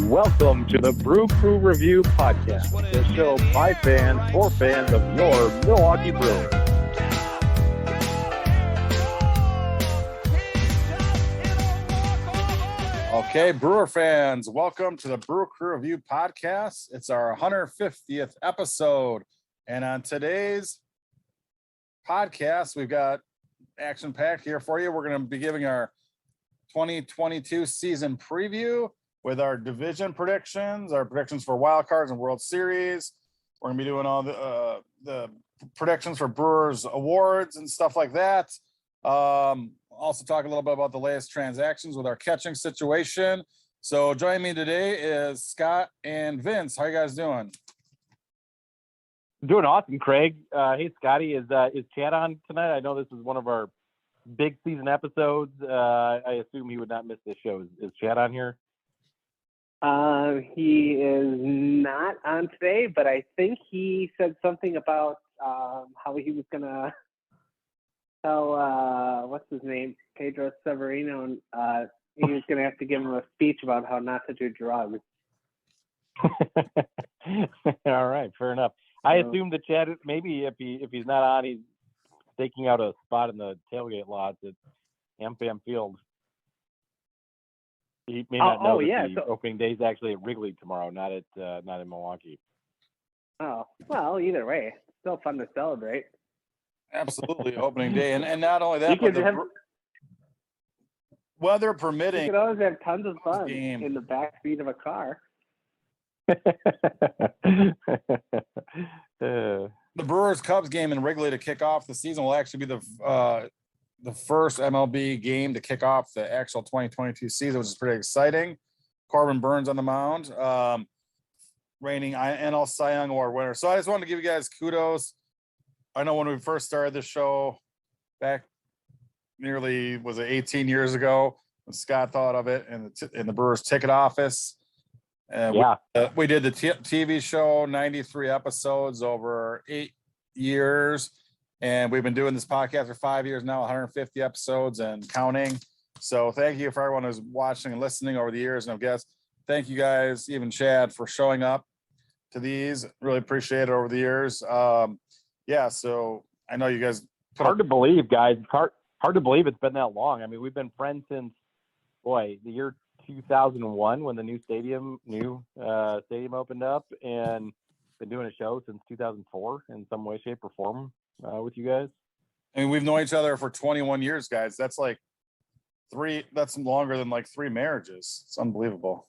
Welcome to the Brew Crew Review Podcast, the show by fans for fans of your Milwaukee Brewers. Okay, Brewer fans, welcome to the Brew Crew Review Podcast. It's our 150th episode, and on today's podcast, we've got action-packed here for you. We're going to be giving our 2022 season preview with our division predictions, our predictions for wild cards and World Series. We're going to be doing all the predictions for Brewers awards and stuff like that. Also talk a little bit about the latest transactions with our catching situation. So joining me today is Scott and Vince. How you guys doing? Doing awesome, Craig. Hey, Scotty, is Chad on tonight? I know this is one of our big season episodes. I assume he would not miss this show. Is Chad on here? He is not on today, but I think he said something about how he was gonna tell what's his name, Pedro Severino, and he was gonna have to give him a speech about how not to do drugs. All right, fair enough. I assume that Chad, maybe if he's not on, he's staking out a spot in the tailgate lots at AmFam Field. He may not know that the opening day is actually at Wrigley tomorrow, not in Milwaukee. Oh, well, either way, it's still fun to celebrate. Absolutely, opening day, and not only that, but weather permitting, you could always have tons of fun in the backseat of a car. The Brewers-Cubs game in Wrigley to kick off the season will actually be the first MLB game to kick off the actual 2022 season, which is pretty exciting. Corbin Burns on the mound, reigning NL Cy Young Award winner. So I just wanted to give you guys kudos. I know when we first started this show back nearly, 18 years ago, when Scott thought of it in the Brewers ticket office. We did the TV show, 93 episodes over 8 years. And we've been doing this podcast for 5 years now, 150 episodes and counting. So thank you for everyone who's watching and listening over the years. And I guess thank you guys, even Chad, for showing up to these. Really appreciate it over the years. So I know you guys. Hard to believe, guys. Hard to believe it's been that long. I mean, we've been friends since, the year 2001 when the new stadium opened up, and been doing a show since 2004 in some way, shape, or form. With you guys. I mean, we've known each other for 21 years, guys. That's like that's longer than like 3 marriages. It's unbelievable.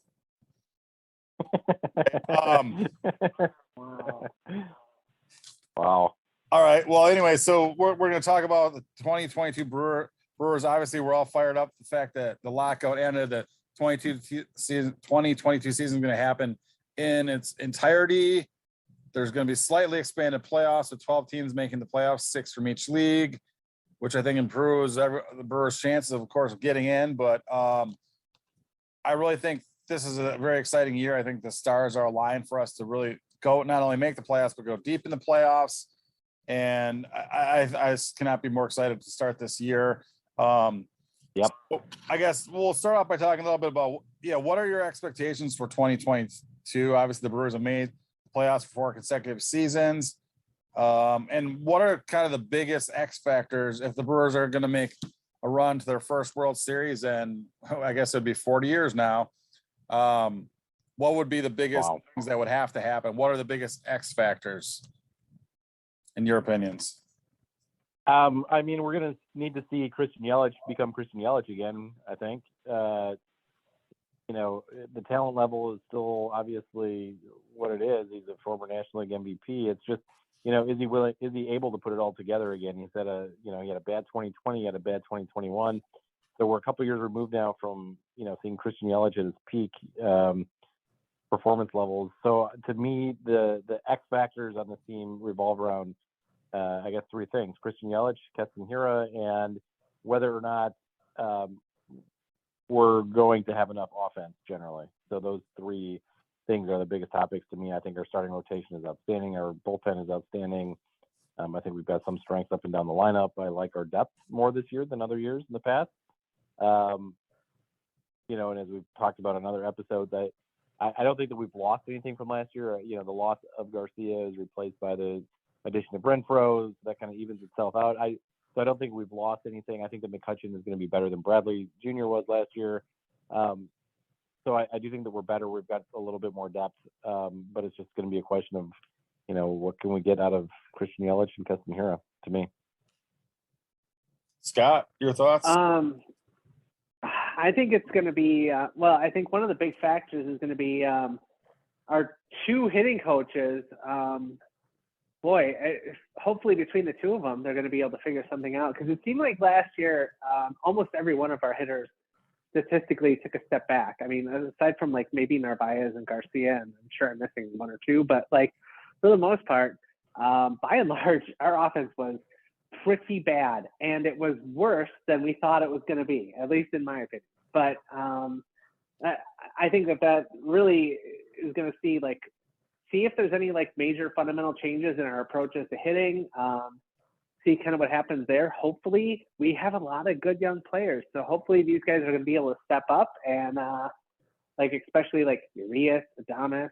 Wow. All right. Well, anyway, so we're going to talk about the 2022 Brewers. Obviously, we're all fired up. The fact that the lockout ended, the 2022 season is going to happen in its entirety. There's going to be slightly expanded playoffs with 12 teams making the playoffs, 6 from each league, which I think improves the Brewers' chances, of course, of getting in. But I really think this is a very exciting year. I think the stars are aligned for us to really go, not only make the playoffs, but go deep in the playoffs. And I just cannot be more excited to start this year. So I guess we'll start off by talking a little bit about, what are your expectations for 2022? Obviously, the Brewers have made playoffs for 4 consecutive seasons. And what are kind of the biggest X factors if the Brewers are going to make a run to their first World Series? And I guess it'd be 40 years now. What would be the biggest things that would have to happen? What are the biggest X factors in your opinions? I mean, we're going to need to see Christian Yelich become Christian Yelich again, I think. The talent level is still obviously what it is. He's a former National League MVP. It's just, is he able to put it all together again? He's had he had a bad 2020, he had a bad 2021. So we're a couple years removed now from, seeing Christian Yelich at his peak performance levels. So to me, the X factors on the team revolve around, 3 things: Christian Yelich, Kestenhira, and whether or not we're going to have enough offense generally. So those 3 things are the biggest topics to me. I think our starting rotation is outstanding. Our bullpen is outstanding. I think we've got some strength up and down the lineup. I like our depth more this year than other years in the past. And as we've talked about in other episodes, I don't think that we've lost anything from last year. You know, the loss of Garcia is replaced by the addition of Renfroe. That kind of evens itself out. So I don't think we've lost anything. I think that Mccutchen is going to be better than Bradley Jr. was last year. So I do think that we're better. We've got a little bit more depth, but it's just going to be a question of, you know, what can we get out of Christian Yelich and Kestenhira, to me. Scott, your thoughts? I think it's going to be, I think one of the big factors is going to be our two hitting coaches. Hopefully between the two of them, they're going to be able to figure something out. Because it seemed like last year, almost every one of our hitters statistically took a step back. I mean, aside from like maybe Narvaez and Garcia, and I'm sure I'm missing one or two, but like for the most part, by and large, our offense was pretty bad, and it was worse than we thought it was going to be, at least in my opinion. But I think that really is going to see if there's any like major fundamental changes in our approaches to hitting, see kind of what happens there. Hopefully we have a lot of good young players, so hopefully these guys are going to be able to step up and especially like Urias, Adames,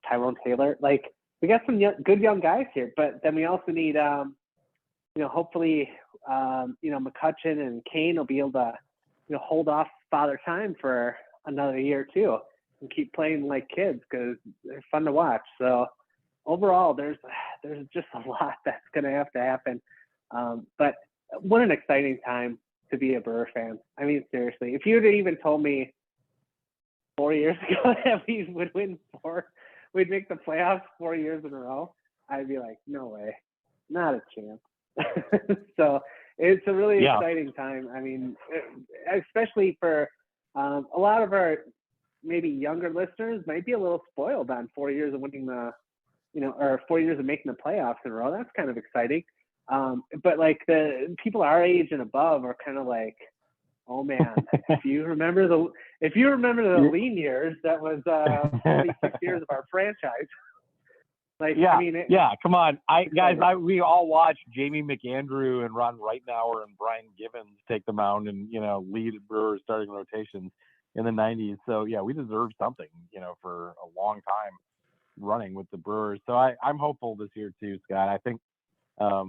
Tyrone Taylor. Like we got some good young guys here, but then we also need hopefully, Mccutchen and Kane will be able to, hold off Father Time for another year or two and keep playing like kids because they're fun to watch. So overall, there's just a lot that's going to have to happen. But what an exciting time to be a Brewer fan. I mean, seriously, if you'd even told me 4 years ago that we would we'd make the playoffs 4 years in a row, I'd be like, no way, not a chance. So it's a really exciting time. I mean, especially for a lot of our maybe younger listeners might be a little spoiled on 4 years of winning or 4 years of making the playoffs in a row. That's kind of exciting. But like the people our age and above are kind of like, oh man, if you remember the lean years, that was 46 years of our franchise. Like, yeah, I mean, come on. We all watched Jamie McAndrew and Ron Reitnauer and Brian Givens take the mound and, lead Brewers starting rotations in the 90s. So, yeah, we deserve something, for a long time running with the Brewers. So I'm hopeful this year too, Scott. I think, I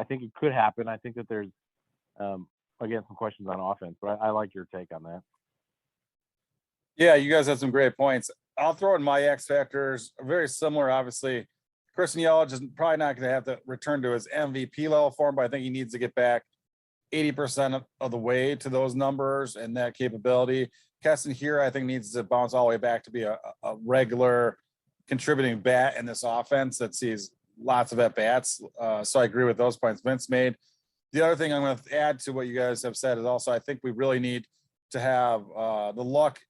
think it could happen. I think that there's, again, some questions on offense, but I like your take on that. Yeah, you guys have some great points. I'll throw in my X factors. Very similar, obviously. Christian Yelich is probably not going to have to return to his MVP level form, but I think he needs to get back 80% of the way to those numbers and that capability. Kestenhira, I think, needs to bounce all the way back to be a regular contributing bat in this offense that sees lots of at-bats. So I agree with those points Vince made. The other thing I'm going to add to what you guys have said is also I think we really need to have the luck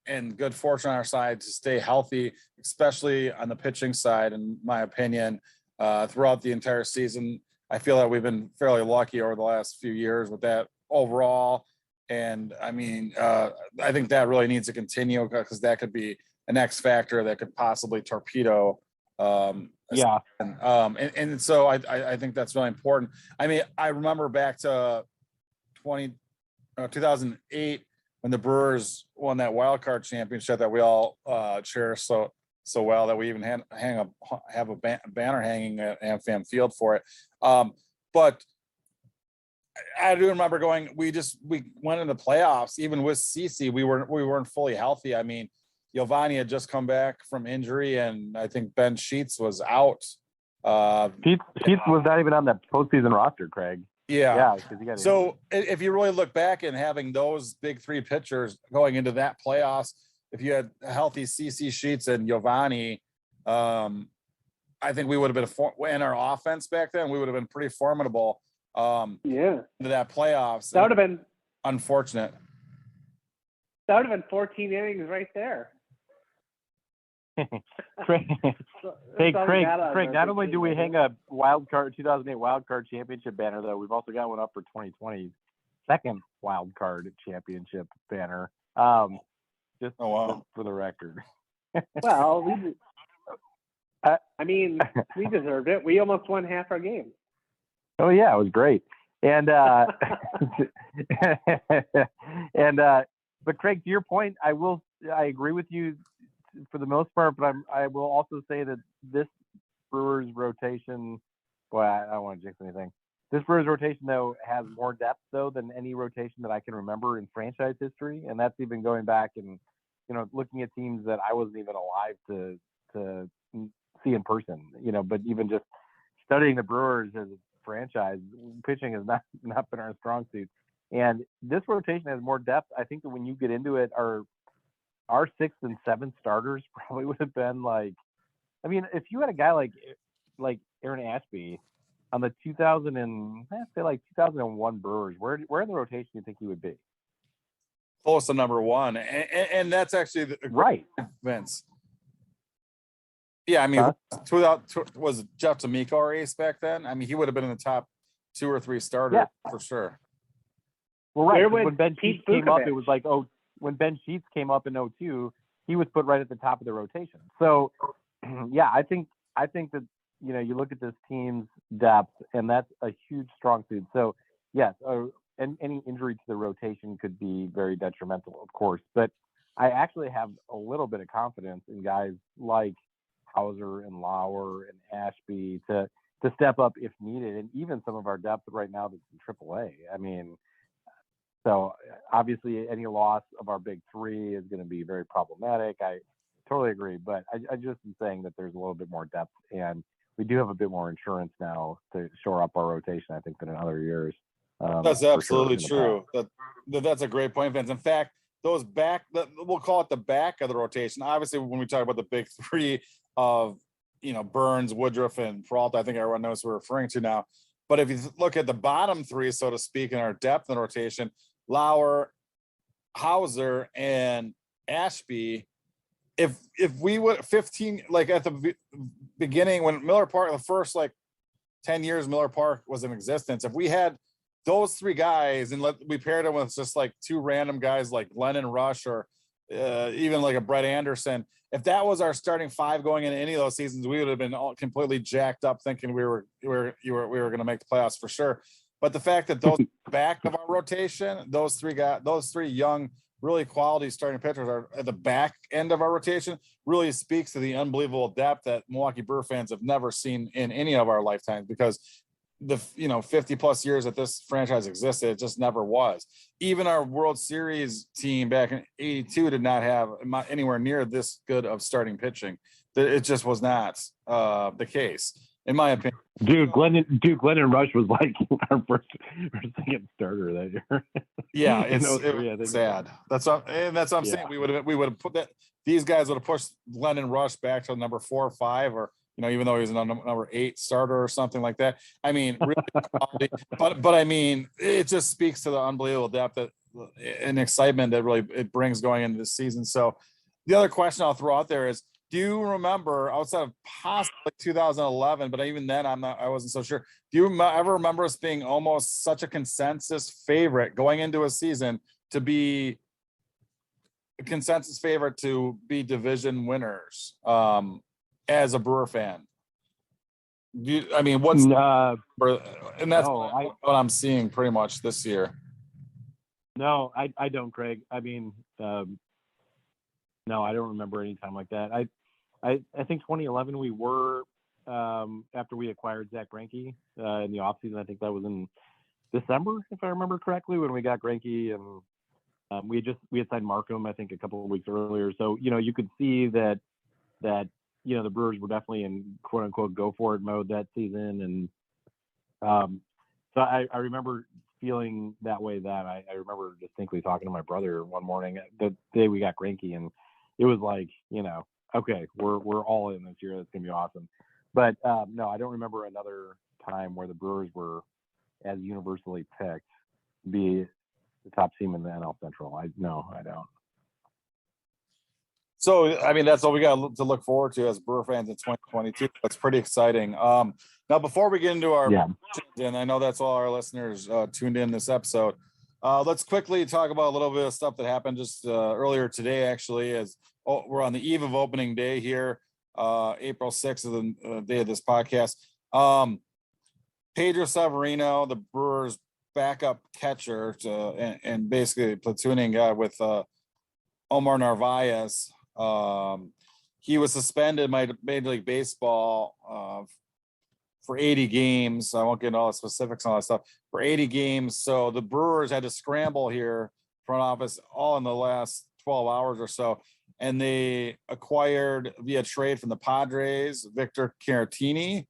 and good fortune on our side to stay healthy, especially on the pitching side, in my opinion, throughout the entire season. I feel that we've been fairly lucky over the last few years with that overall. And I mean, I think that really needs to continue because that could be an X factor that could possibly torpedo. And so I think that's really important. I mean, I remember back to 2008 when the Brewers won that wild card championship that we all cherish so well that we even have a banner hanging at AmFam Field for it. But I do remember we went into the playoffs even with CC. We weren't fully healthy. I mean, Giovanni had just come back from injury, and I think Ben Sheets was out. Sheets was not even on the postseason roster, Craig. Yeah. So if you really look back and having those big three pitchers going into that playoffs, if you had healthy CC Sheets and Giovanni, I think we would have been in our offense back then. We would have been pretty formidable. Into that playoffs. That would have been unfortunate. That would have been 14 innings right there. Craig, not only do we hang a 2008 wild card championship banner, though, we've also got one up for 2020's second wild card championship banner. Just for the record. Well, we deserved it. We almost won half our game. Oh yeah, it was great. And but Craig, to your point, I agree with you. for the most part, but I will also say that this Brewers rotation, boy, I don't want to jinx anything. This Brewers rotation, though, has more depth, though, than any rotation that I can remember in franchise history. And that's even going back and, looking at teams that I wasn't even alive to see in person, but even just studying the Brewers as a franchise, pitching has not been our strong suit. And this rotation has more depth. I think that when you get into it, our 6th and 7th starters probably would have been if you had a guy like Aaron Ashby on the 2001 Brewers, where in the rotation do you think he would be? Close to number one, and that's actually right, Vince. Yeah, I mean, was Jeff D'Amico our ace back then? I mean, he would have been in the top 2 or 3 starters for sure. Well, right. When Ben Sheets came up, it was like, when Ben Sheets came up in 2002, he was put right at the top of the rotation. So, yeah, I think that you look at this team's depth, and that's a huge strong suit. So, yes, and any injury to the rotation could be very detrimental, of course. But I actually have a little bit of confidence in guys like Hauser and Lauer and Ashby to step up if needed, and even some of our depth right now that's in AAA. I mean, so obviously any loss of our big 3 is going to be very problematic. I totally agree, but I just am saying that there's a little bit more depth, and we do have a bit more insurance now to shore up our rotation, I think, than in other years. That's absolutely true. That's a great point, Vince. In fact, those we'll call it the back of the rotation. Obviously, when we talk about the big 3 of Burns, Woodruff, and Peralta, I think everyone knows who we're referring to now. But if you look at the bottom 3, so to speak, in our depth in the rotation, Lauer, Hauser, and Ashby, if we would 15, like at the beginning when Miller Park, the first 10 years Miller Park was in existence, if we had those 3 guys and we paired them with just 2 random guys like Lennon Rush or even like a Brett Anderson, if that was our starting 5 going into any of those seasons, we would have been all completely jacked up thinking we were going to make the playoffs for sure. But the fact that those back of our rotation, those 3 young, really quality starting pitchers are at the back end of our rotation, really speaks to the unbelievable depth that Milwaukee Brewer fans have never seen in any of our lifetimes, because the 50 plus years that this franchise existed, it just never was. Even our World Series team back in '82 did not have anywhere near this good of starting pitching. It just was not the case, in my opinion. Dude, Glennon Rush was like our second starter that year. Yeah, it's sad. That's what I'm saying. We would have put that. These guys would have pushed Glennon Rush back to number 4 or 5, or even though he was a number 8 starter or something like that. I mean, really, but I mean, it just speaks to the unbelievable depth and excitement that really it brings going into this season. So, the other question I'll throw out there is, do you remember, outside of possibly 2011, but even then I wasn't so sure. Do you ever remember us being almost such a consensus favorite going into a season to be a consensus favorite to be division winners as a Brewer fan? And that's what I'm seeing pretty much this year. No, I don't, Craig. I mean, no, I don't remember any time like that. I think 2011 we were after we acquired Zach Greinke in the offseason. I think that was in December, if I remember correctly, when we got Greinke, and we had signed Markham, I think, a couple of weeks earlier. So you could see that the Brewers were definitely in quote unquote go for it mode that season, and so I remember feeling that way. That I remember distinctly talking to my brother one morning the day we got Greinke, and it was like, okay, we're all in this year. That's gonna be awesome. But no, I don't remember another time where the Brewers were as universally picked to be the top team in the NL Central. I don't. So, I mean, that's all we got to look forward to as Brewer fans in 2022. That's pretty exciting. Now, before we get into our, and I know that's all our listeners tuned in this episode, let's quickly talk about a little bit of stuff that happened just earlier today, actually, as we're on the eve of opening day here. April 6th is the day of this podcast. Pedro Severino, the Brewers' backup catcher, and basically platooning guy with Omar Narvaez, He was suspended by Major League Baseball for 80 games. I won't get into all the specifics on all that stuff. For 80 games, so the Brewers had to scramble here, front office, all in the last 12 hours or so, and they acquired via trade from the Padres Victor Caratini,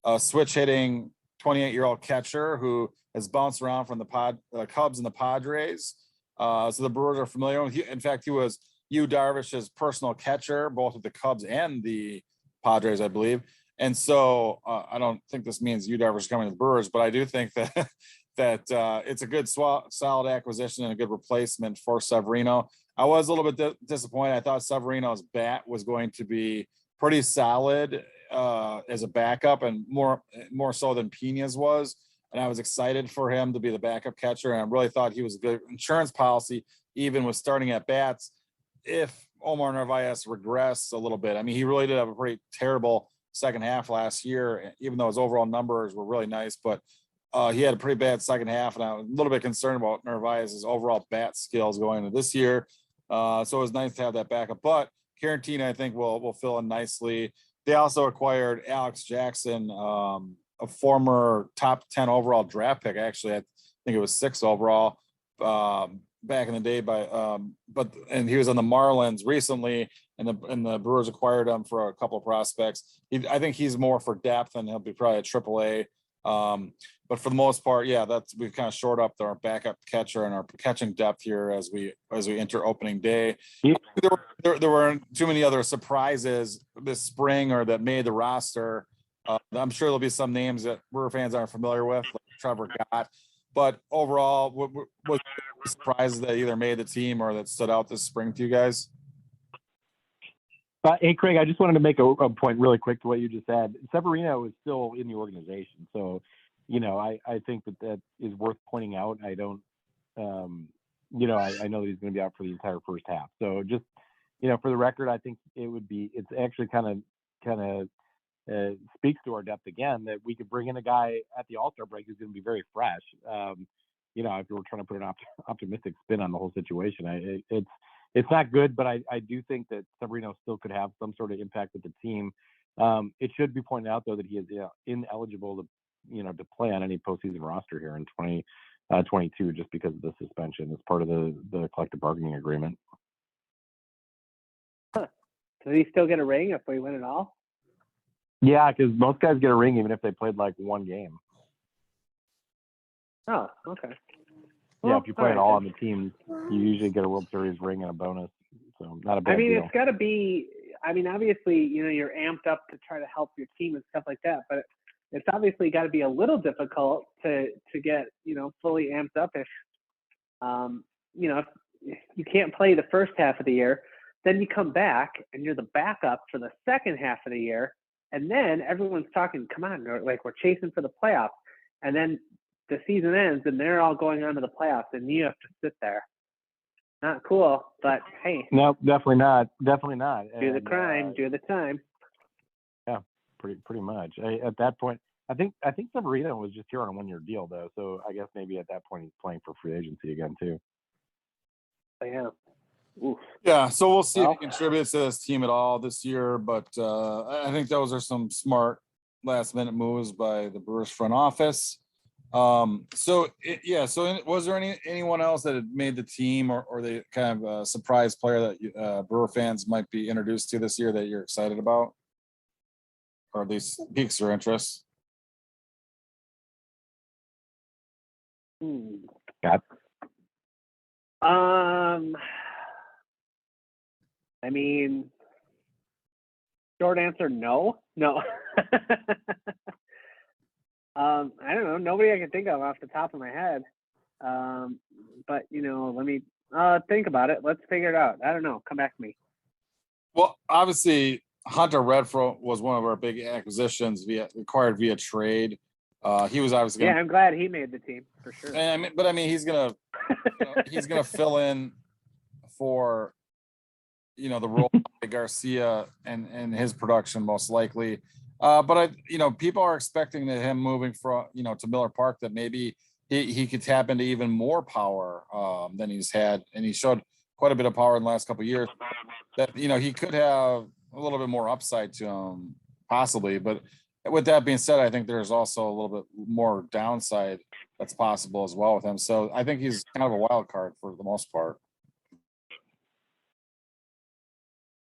a switch hitting 28-year-old catcher who has bounced around from the Cubs and the Padres. So the Brewers are familiar with him. In fact, he was Yu Darvish's personal catcher, both with the Cubs and the Padres, I believe. And so I don't think this means Yu Darvish is coming to the Brewers, but I do think that it's a good solid acquisition and a good replacement for Severino. I was a little bit disappointed. I thought Severino's bat was going to be pretty solid as a backup, and more so than Pena's was. And I was excited for him to be the backup catcher. And I really thought he was a good insurance policy, even with starting at bats. If Omar Narvaez regressed a little bit, I mean, he really did have a pretty terrible second half last year, even though his overall numbers were really nice, but he had a pretty bad second half. And I was a little bit concerned about Narvaez's overall bat skills going into this year. So it was nice to have that backup, but Caratini, I think will fill in nicely. They also acquired Alex Jackson, a former top 10 overall draft pick. Actually, I think it was 6 overall back in the day and he was on the Marlins recently, and the Brewers acquired him for a couple of prospects. I think he's more for depth, and he'll be probably at AAA. But for the most part, yeah, we've kind of shored up our backup catcher and our catching depth here as we enter opening day. There weren't too many other surprises this spring or that made the roster. I'm sure there'll be some names that Brewer fans aren't familiar with, like Trevor Gott. But overall, was surprises that either made the team or that stood out this spring to you guys? Hey, Craig, I just wanted to make a point really quick to what you just said. Severino is still in the organization. So, I think that is worth pointing out. I don't, I know that he's going to be out for the entire first half. So just, for the record, I think it's actually kind of speaks to our depth again, that we could bring in a guy at the All-Star break who's going to be very fresh. If we're trying to put an optimistic spin on the whole situation, it's not good, but I do think that Severino still could have some sort of impact with the team. It should be pointed out though that he is ineligible to play on any postseason roster here in 2022 just because of the suspension. It's part of the collective bargaining agreement. Huh. Does he still get a ring if we win it all? Yeah, because most guys get a ring even if they played like one game. Oh, okay. Yeah, if you play it all on the team, you usually get a World Series ring and a bonus. So not a bad deal. It's got to be. Obviously, you're amped up to try to help your team and stuff like that, but it's obviously got to be a little difficult to get fully amped up if if you can't play the first half of the year, then you come back and you're the backup for the second half of the year, and then everyone's talking, come on, like we're chasing for the playoffs, and then the season ends and they're all going on to the playoffs and you have to sit there. Not cool, but hey. No, definitely not. Definitely not. Do the crime, do the time. Yeah, pretty much. At that point, I think Severino was just here on a 1-year deal though, so I guess maybe at that point he's playing for free agency again too. Yeah. Oof. Yeah, so we'll see if he contributes to this team at all this year, but I think those are some smart last-minute moves by the Brewers front office. So was there anyone else that had made the team or the kind of surprise player that Brewer fans might be introduced to this year that you're excited about, or at least piques your interest? Got. Short answer, no. I don't know. Nobody I can think of off the top of my head. But let me think about it. Let's figure it out. I don't know. Come back to me. Well, obviously, Hunter Redfer was one of our big acquisitions acquired via trade. He was obviously I'm glad he made the team for sure. He's gonna fill in for the role of Garcia and his production most likely. But people are expecting that him moving from to Miller Park, that maybe he could tap into even more power than he's had, and he showed quite a bit of power in the last couple of years. that, he could have a little bit more upside to him, possibly. But with that being said, I think there's also a little bit more downside that's possible as well with him. So I think he's kind of a wild card for the most part.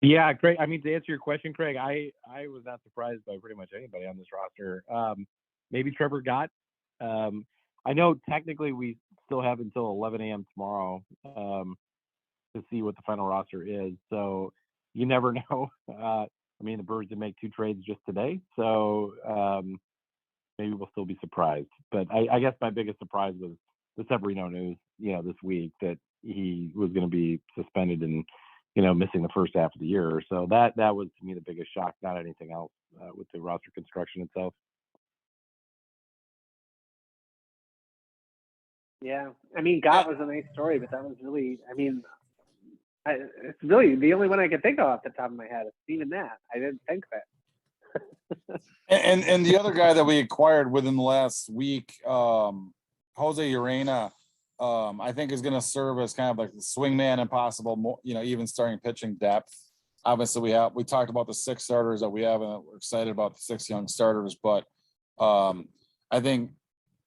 Yeah, Craig. I mean, to answer your question, Craig, I was not surprised by pretty much anybody on this roster. Maybe Trevor Gott. I know technically we still have until 11 a.m. tomorrow to see what the final roster is. So you never know. I mean, the Brewers did make 2 trades just today, so maybe we'll still be surprised. But I guess my biggest surprise was the Severino news, this week, that he was going to be suspended and, missing the first half of the year. So that was, to me, the biggest shock, not anything else with the roster construction itself. Yeah, I mean, Gott was a nice story, but that was really, it's really the only one I can think of off the top of my head. Even that, I didn't think that. and the other guy that we acquired within the last week, Jose Urena, I think is going to serve as kind of like the swingman and possible, even starting pitching depth. Obviously, we talked about the 6 starters that we have, and we're excited about the 6 young starters. But I think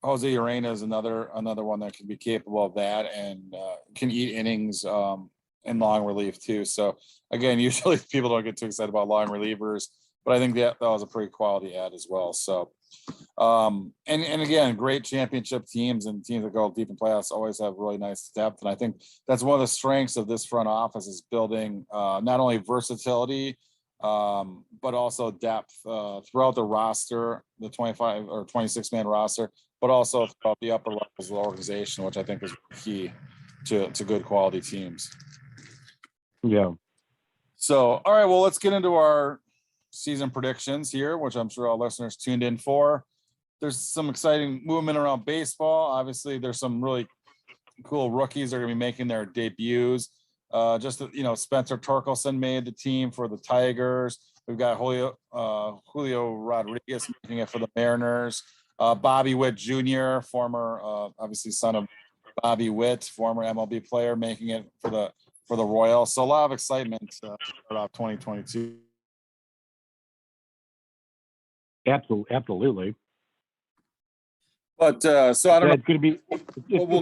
Jose Urena is another one that can be capable of that and can eat innings in long relief too. So again, usually people don't get too excited about long relievers, but I think that was a pretty quality add as well. So and again, great championship teams and teams that go deep in playoffs always have really nice depth. And I think that's one of the strengths of this front office is building not only versatility, but also depth throughout the roster, the 25 or 26 man roster, but also throughout the upper levels of the organization, which I think is key to good quality teams. Yeah. So, all right, well, let's get into our season predictions here, which I'm sure all listeners tuned in for. There's some exciting movement around baseball. Obviously, there's some really cool rookies that are going to be making their debuts. Spencer Torkelson made the team for the Tigers. We've got Julio Rodriguez making it for the Mariners. Bobby Witt Jr., former, obviously son of Bobby Witt, former MLB player, making it for the Royals. So a lot of excitement to start off 2022. Absolutely. But so I don't know. It's going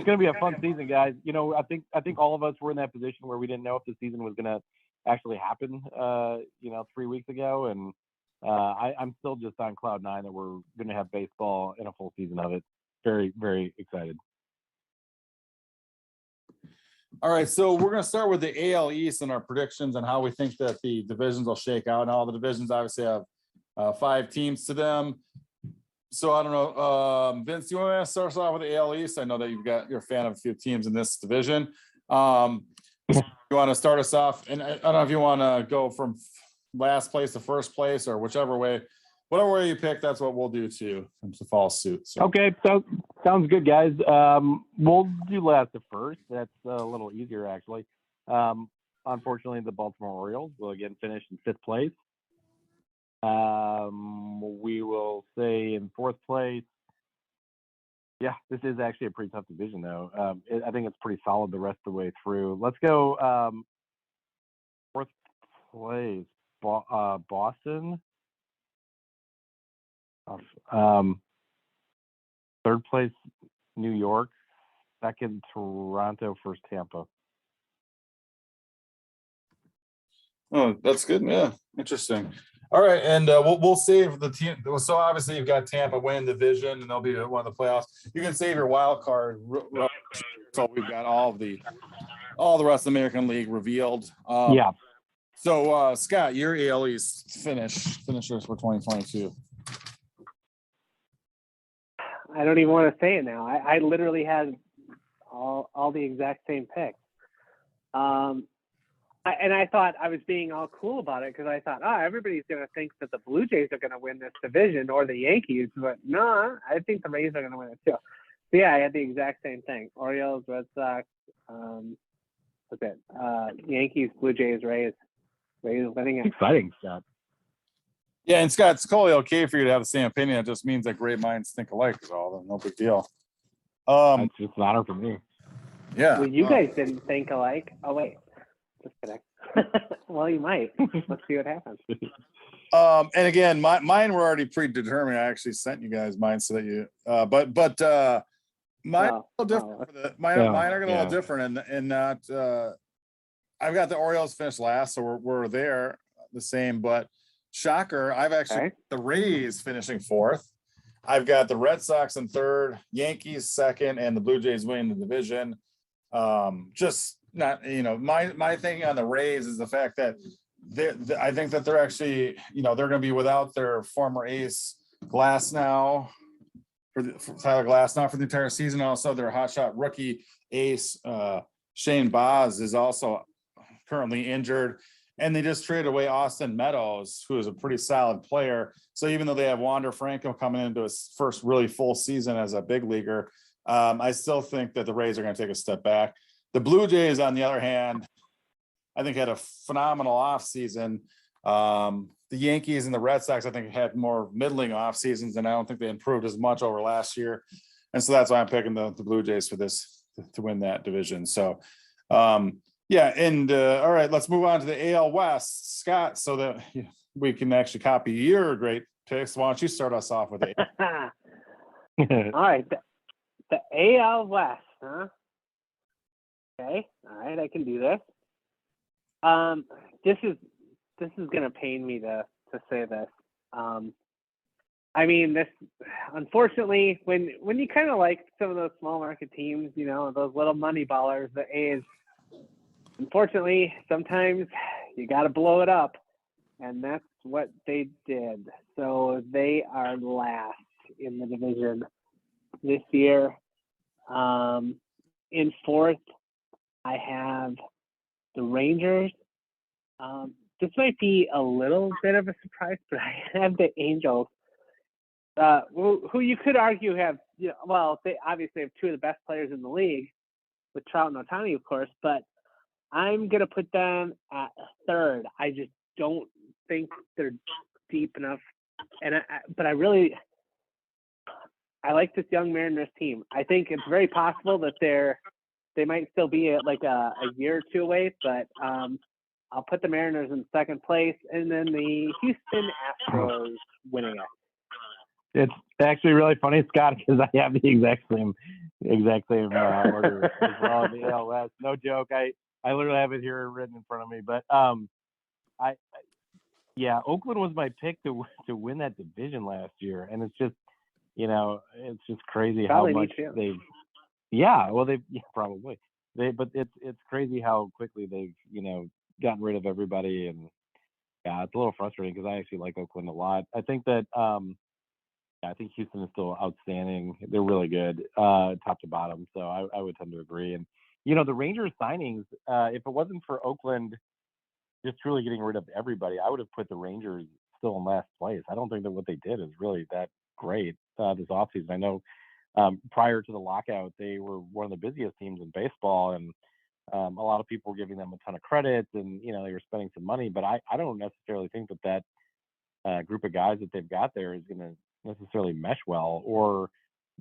to be a fun season, guys. I think all of us were in that position where we didn't know if the season was going to actually happen. 3 weeks ago, and I'm still just on cloud 9 that we're going to have baseball in a full season of it. Very, very excited. All right, so we're going to start with the AL East and our predictions on how we think that the divisions will shake out. And all the divisions obviously have 5 teams to them. So I don't know, Vince, you want to start us off with the AL East? I know that you're a fan of a few teams in this division. You want to start us off, and I don't know if you want to go from last place to first place or whatever way you pick, that's what we'll do too, to follow suit. So. Okay, so sounds good, guys. We'll do last to first. That's a little easier, actually. Unfortunately, the Baltimore Orioles will again finish in 5th place. We will say in 4th place. Yeah, this is actually a pretty tough division, though. I think it's pretty solid the rest of the way through. Let's go 4th place, Boston. 3rd place, New York. 2nd, Toronto. 1st, Tampa. Oh, that's good. Yeah, interesting. All right, and we'll save the team. So obviously you've got Tampa win division, and they'll be one of the playoffs. You can save your wild card. So we've got all the rest of the American League revealed. Yeah. So Scott, your AL East finishers for 2022. I don't even want to say it now. I literally had all the exact same picks. And I thought I was being all cool about it because I thought, everybody's going to think that the Blue Jays are going to win this division or the Yankees. But no, I think the Rays are going to win it too. So yeah, I had the exact same thing. Orioles, Red Sox, Yankees, Blue Jays, Rays. Rays winning it. Exciting stuff. Yeah, and Scott, it's totally okay for you to have the same opinion. It just means that great minds think alike is all. No big deal. It's just an honor for me. Yeah. Well, you guys didn't think alike. Oh, wait. Just kidding. Well, you might. Let's see what happens. And again, mine were already predetermined. I actually sent you guys mine so that you, mine are a little different. Mine are going to be a little different, and not. I've got the Orioles finished last, so we're there the same. But shocker, I've actually the Rays finishing fourth. I've got the Red Sox in third, Yankees second, and the Blue Jays winning the division. Just not, my thing on the Rays is the fact that I think that they're actually, they're going to be without their former ace Tyler Glasnow for the entire season. Also, their hotshot rookie ace Shane Baz is also currently injured, and they just traded away Austin Meadows, who is a pretty solid player. So even though they have Wander Franco coming into his first really full season as a big leaguer, I still think that the Rays are going to take a step back. The Blue Jays, on the other hand, I think had a phenomenal offseason. The Yankees and the Red Sox, I think, had more middling off seasons, and I don't think they improved as much over last year. And so that's why I'm picking the Blue Jays for this to win that division. So, all right, let's move on to the AL West, Scott, so that we can actually copy your great picks. Why don't you start us off with it? All right, the AL West, huh? Okay, all right, I can do this. This is gonna pain me to say this. This unfortunately, when you kind of like some of those small market teams, those little money ballers, the A's. Unfortunately, sometimes you got to blow it up, and that's what they did. So they are last in the division this year. In fourth, I have the Rangers. This might be a little bit of a surprise, but I have the Angels, who you could argue have, they obviously have two of the best players in the league, with Trout and Ohtani, of course, but I'm going to put them at third. I just don't think they're deep enough. But I like this young Mariners team. I think it's very possible that they might still be at like a year or two away, but I'll put the Mariners in second place, and then the Houston Astros winning it. It's actually really funny, Scott, because I have the exact same order as well in the AL West. No joke. I literally have it here written in front of me, but Oakland was my pick to win that division last year, and it's just crazy probably how much probably but it's crazy how quickly they've gotten rid of everybody, and it's a little frustrating because I actually like Oakland a lot. I think that I think Houston is still outstanding. They're really good, top to bottom. So I would tend to agree. And the Rangers signings, if it wasn't for Oakland just truly getting rid of everybody, I would have put the Rangers still in last place. I don't think that what they did is really that great this offseason. I know prior to the lockout, they were one of the busiest teams in baseball, and a lot of people were giving them a ton of credit, and they were spending some money. But I don't necessarily think that group of guys that they've got there is going to necessarily mesh well or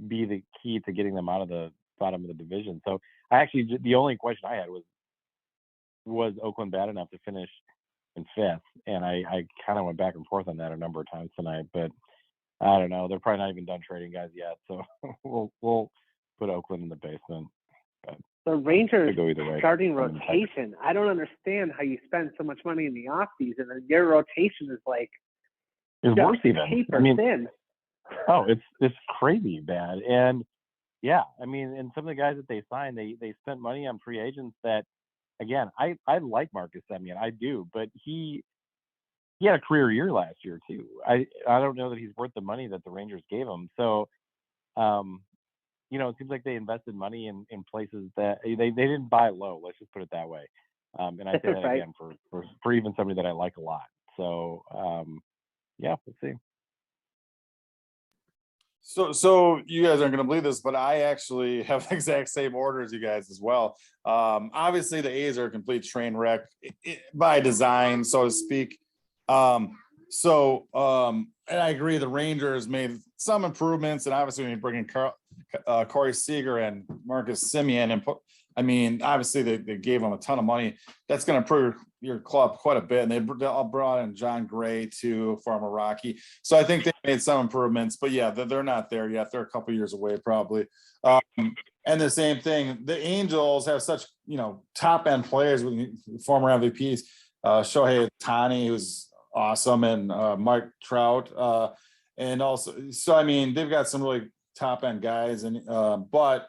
be the key to getting them out of the bottom of the division. So the only question I had was Oakland bad enough to finish in fifth? And I kind of went back and forth on that a number of times tonight, but I don't know. They're probably not even done trading guys yet, so we'll put Oakland in the basement. But the Rangers go either way. Starting rotation. I don't understand how you spend so much money in the offseason and your rotation is like worse even. Thin. Oh, it's crazy bad. And and some of the guys that they signed, they spent money on free agents that, again, I like Marcus Semien, I do, but he had a career year last year too. I don't know that he's worth the money that the Rangers gave him. So, it seems like they invested money in places that they didn't buy low. Let's just put it that way. And I say that right. again for even somebody that I like a lot. So, let's see. So you guys aren't going to believe this, but I actually have the exact same order as you guys as well. Obviously, the A's are a complete train wreck by design, so to speak. And I agree, the Rangers made some improvements, and obviously when you bring in Corey Seager and Marcus Semien and I mean, obviously they gave him a ton of money. That's going to improve your club quite a bit. And they all brought in John Gray too, former Rocky. So I think they made some improvements, but yeah, they're not there yet. They're a couple years away probably. And the same thing, the Angels have such, top end players with former MVPs, Shohei Ohtani, who's awesome, and Mike Trout. And also, so I mean, they've got some really top end guys, and but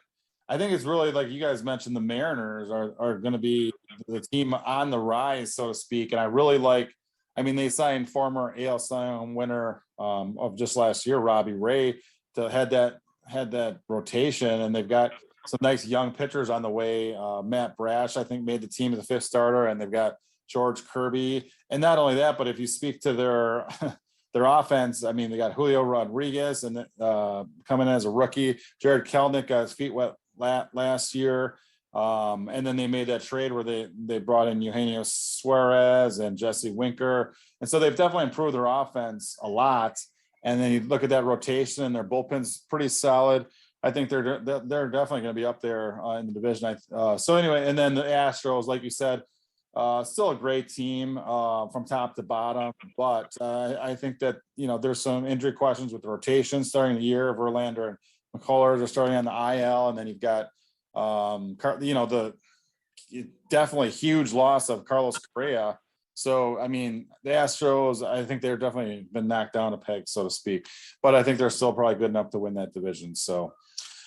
I think it's really, like you guys mentioned, the Mariners are going to be the team on the rise, so to speak. And I really they signed former AL Cy Young winner of just last year, Robbie Ray, to head that rotation, and they've got some nice young pitchers on the way. Matt Brash, I think, made the team as the 5th starter, and they've got George Kirby. And not only that, but if you speak to their their offense, I mean, they got Julio Rodriguez and coming as a rookie. Jared Kelnick got his feet wet last year. And then they made that trade where they brought in Eugenio Suarez and Jesse Winker. And so they've definitely improved their offense a lot. And then you look at that rotation, and their bullpen's pretty solid. I think they're definitely going to be up there in the division. So anyway, and then the Astros, like you said, still a great team from top to bottom. But I think that, there's some injury questions with the rotation starting the year. Verlander and McCullers are starting on the IL. And then you've got, the definitely huge loss of Carlos Correa. So, I mean, the Astros, I think they're definitely been knocked down a peg, so to speak. But I think they're still probably good enough to win that division. So,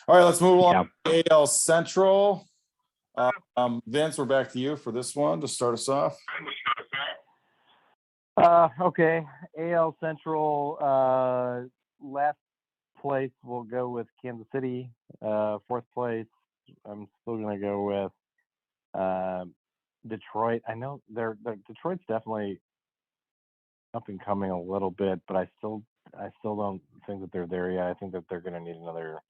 all right, let's move along to AL Central. Vince, we're back to you for this one to start us off. Okay, AL Central, last place we'll go with Kansas City. 4th place, I'm still going to go with Detroit. I know Detroit's definitely up and coming a little bit, but I still don't think that they're there yet. I think that they're going to need another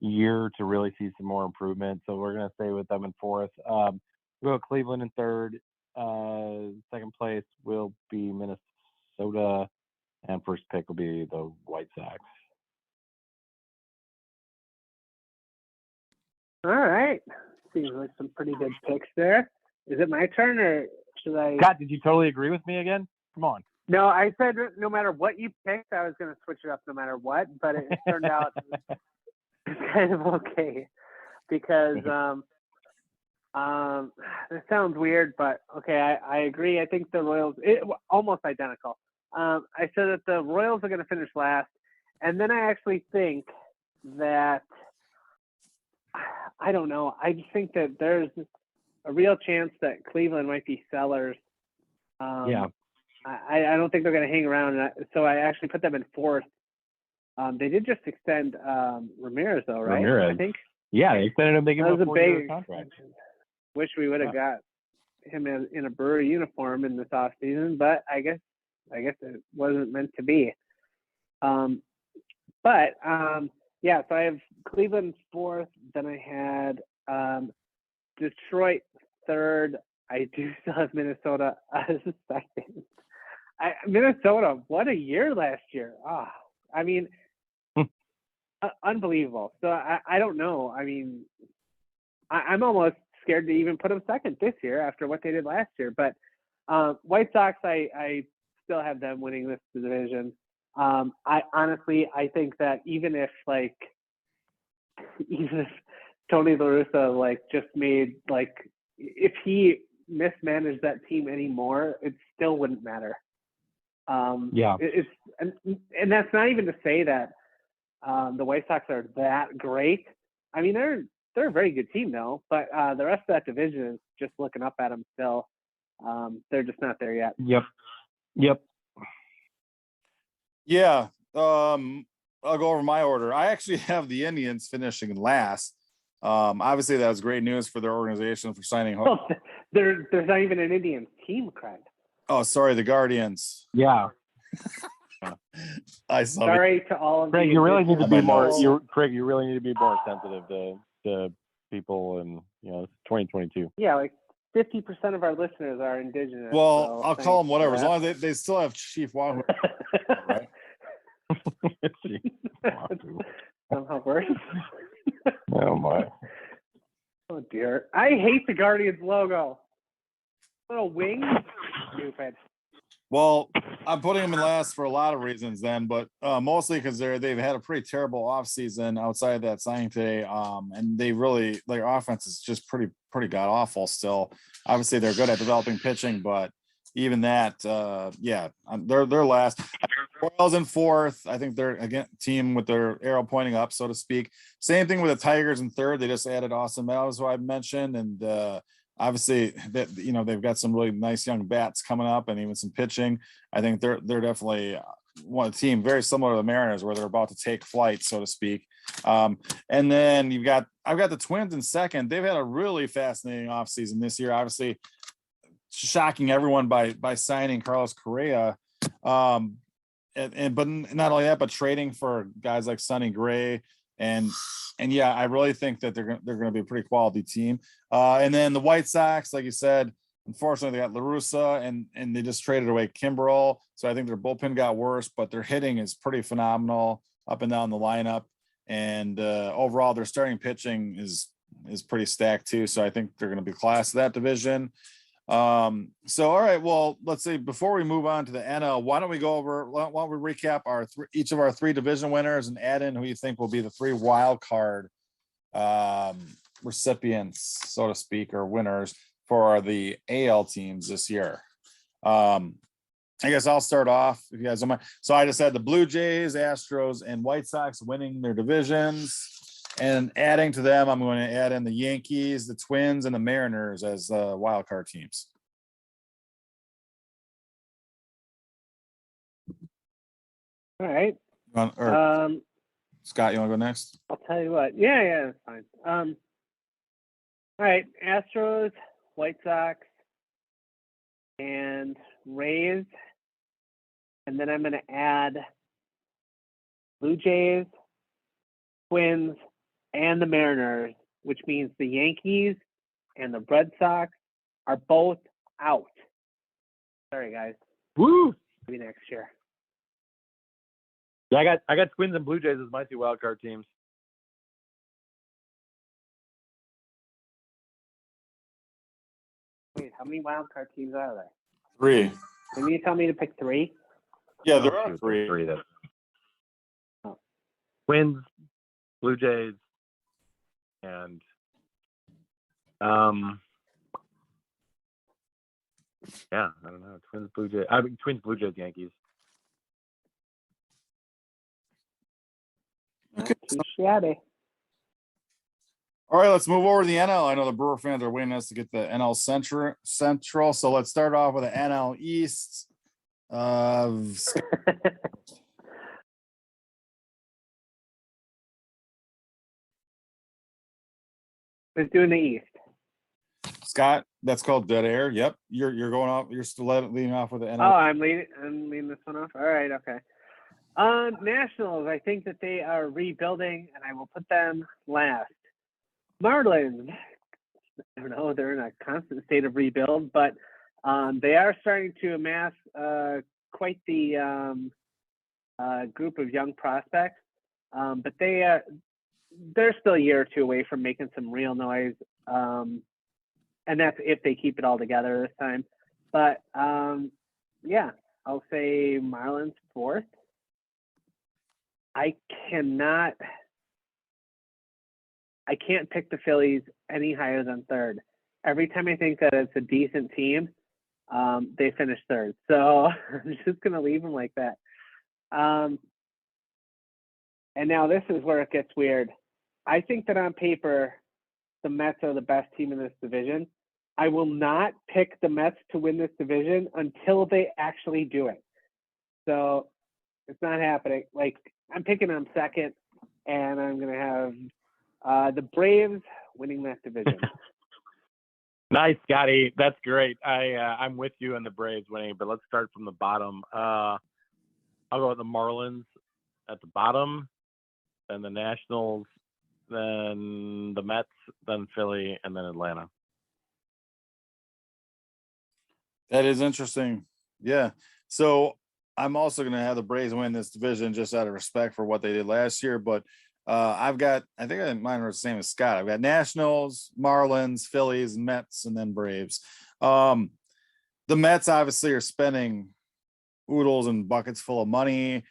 year to really see some more improvement. So we're going to stay with them in 4th. We'll go Cleveland in 3rd. 2nd place will be Minnesota, and 1st pick will be the White Sox. All right. Seems like some pretty good picks there. Is it my turn, or should I? Scott, did you totally agree with me again? Come on. No, I said no matter what you picked, I was going to switch it up no matter what, but it turned out it's kind of okay because this sounds weird, but okay, I agree. I think the Royals, almost identical. I said that the Royals are going to finish last, and then I actually think that, I don't know, I just think that there's a real chance that Cleveland might be sellers. I don't think they're going to hang around, so I actually put them in 4th. They did just extend Ramirez, though, right? Ramirez. I think. Yeah, they extended him. They gave him a 4-year contract. Wish we would have got him in a Brewer uniform in this offseason, but I guess it wasn't meant to be. Yeah, so I have Cleveland 4th. Then I had Detroit 3rd. I do still have Minnesota as 2nd. Minnesota, what a year last year. I mean, unbelievable. So I don't know. I mean, I'm almost scared to even put them 2nd this year after what they did last year. But White Sox, I still have them winning this division. I honestly think that even if Tony La Russa just made if he mismanaged that team anymore, it still wouldn't matter. And that's not even to say that the White Sox are that great. I mean, they're a very good team though, but the rest of that division is just looking up at them still. They're just not there yet. Yep. Yeah. I'll go over my order. I actually have the Indians finishing last. Obviously that was great news for their organization for signing home. Well, there's not even an Indians team, Craig. Oh, sorry, the Guardians. Yeah. Sorry to all of Craig, you. You really need to be more sensitive to people, and it's 2022. Yeah, 50% of our listeners are indigenous. Well, so I'll call them whatever, as long as they still have Chief Wahoo. Right? Somehow worse. Oh my. Oh year. I hate the Guardians logo. Little wings, stupid. Well, I'm putting them in last for a lot of reasons then, but mostly because they've had a pretty terrible offseason outside of that signing today. And they really, their offense is just pretty god awful still. Obviously they're good at developing pitching, but even that, they're last. Royals in fourth. I think they're again team with their arrow pointing up, so to speak. Same thing with the Tigers in third. They just added Austin Meadows, who I mentioned, and obviously that they've got some really nice young bats coming up and even some pitching. I think they're definitely one team very similar to the Mariners, where they're about to take flight, so to speak. And then I've got the Twins in second. They've had a really fascinating offseason this year, obviously shocking everyone by signing Carlos Correa. But not only that, but trading for guys like Sonny Gray. And yeah, I really think that they're going to be a pretty quality team. And then the White Sox, like you said, unfortunately they got La Russa and they just traded away Kimbrel. So I think their bullpen got worse, but their hitting is pretty phenomenal up and down the lineup. And overall, their starting pitching is pretty stacked too. So I think they're going to be class of that division. So all right, well, let's see, before we move on to the NL, why don't we recap each of our three division winners and add in who you think will be the three wild card recipients, so to speak, or winners for the AL teams this year. I guess I'll start off if you guys don't mind. So I just had the Blue Jays, Astros, and White Sox winning their divisions. And adding to them, I'm going to add in the Yankees, the Twins, and the Mariners as wild card teams. All right. Scott, you want to go next? I'll tell you what. Yeah, that's fine. All right. Astros, White Sox, and Rays. And then I'm going to add Blue Jays, Twins, and the Mariners, which means the Yankees and the Red Sox are both out. Sorry, guys. Woo! Maybe next year. Yeah, I got Twins and Blue Jays as my two wild card teams. Wait, how many wild card teams are there? 3. Can you tell me to pick 3? Yeah, there are 3. Twins, Blue Jays, and I don't know. Twins, Blue Jays, Yankees. Okay. Shabby. All right, let's move over to the NL. I know the Brewer fans are waiting us to get the NL Central. So let's start off with the NL East. Who's doing the East? Scott, that's called dead air. Yep, you're going off. You're still leading off with the NL. Oh, I'm leading this one off. All right, okay. Nationals, I think that they are rebuilding, and I will put them last. Marlins, I don't know, they're in a constant state of rebuild, but they are starting to amass quite the group of young prospects. But they're still a year or two away from making some real noise. And that's if they keep it all together this time. But yeah, I'll say Marlins fourth. I can't pick the Phillies any higher than third. Every time I think that it's a decent team, they finish third. So I'm just going to leave them like that. And now this is where it gets weird. I think that on paper, the Mets are the best team in this division. I will not pick the Mets to win this division until they actually do it. So it's not happening. Like, I'm picking them second, and I'm going to have the Braves winning that division. Nice, Scotty. That's great. I'm with you on the Braves winning, but let's start from the bottom. I'll go with the Marlins at the bottom, then the Nationals, then the Mets, then Philly, and then Atlanta. That is interesting. Yeah. So I'm also going to have the Braves win this division just out of respect for what they did last year. But I think mine are the same as Scott. I've got Nationals, Marlins, Phillies, Mets, and then Braves. The Mets obviously are spending oodles and buckets full of money.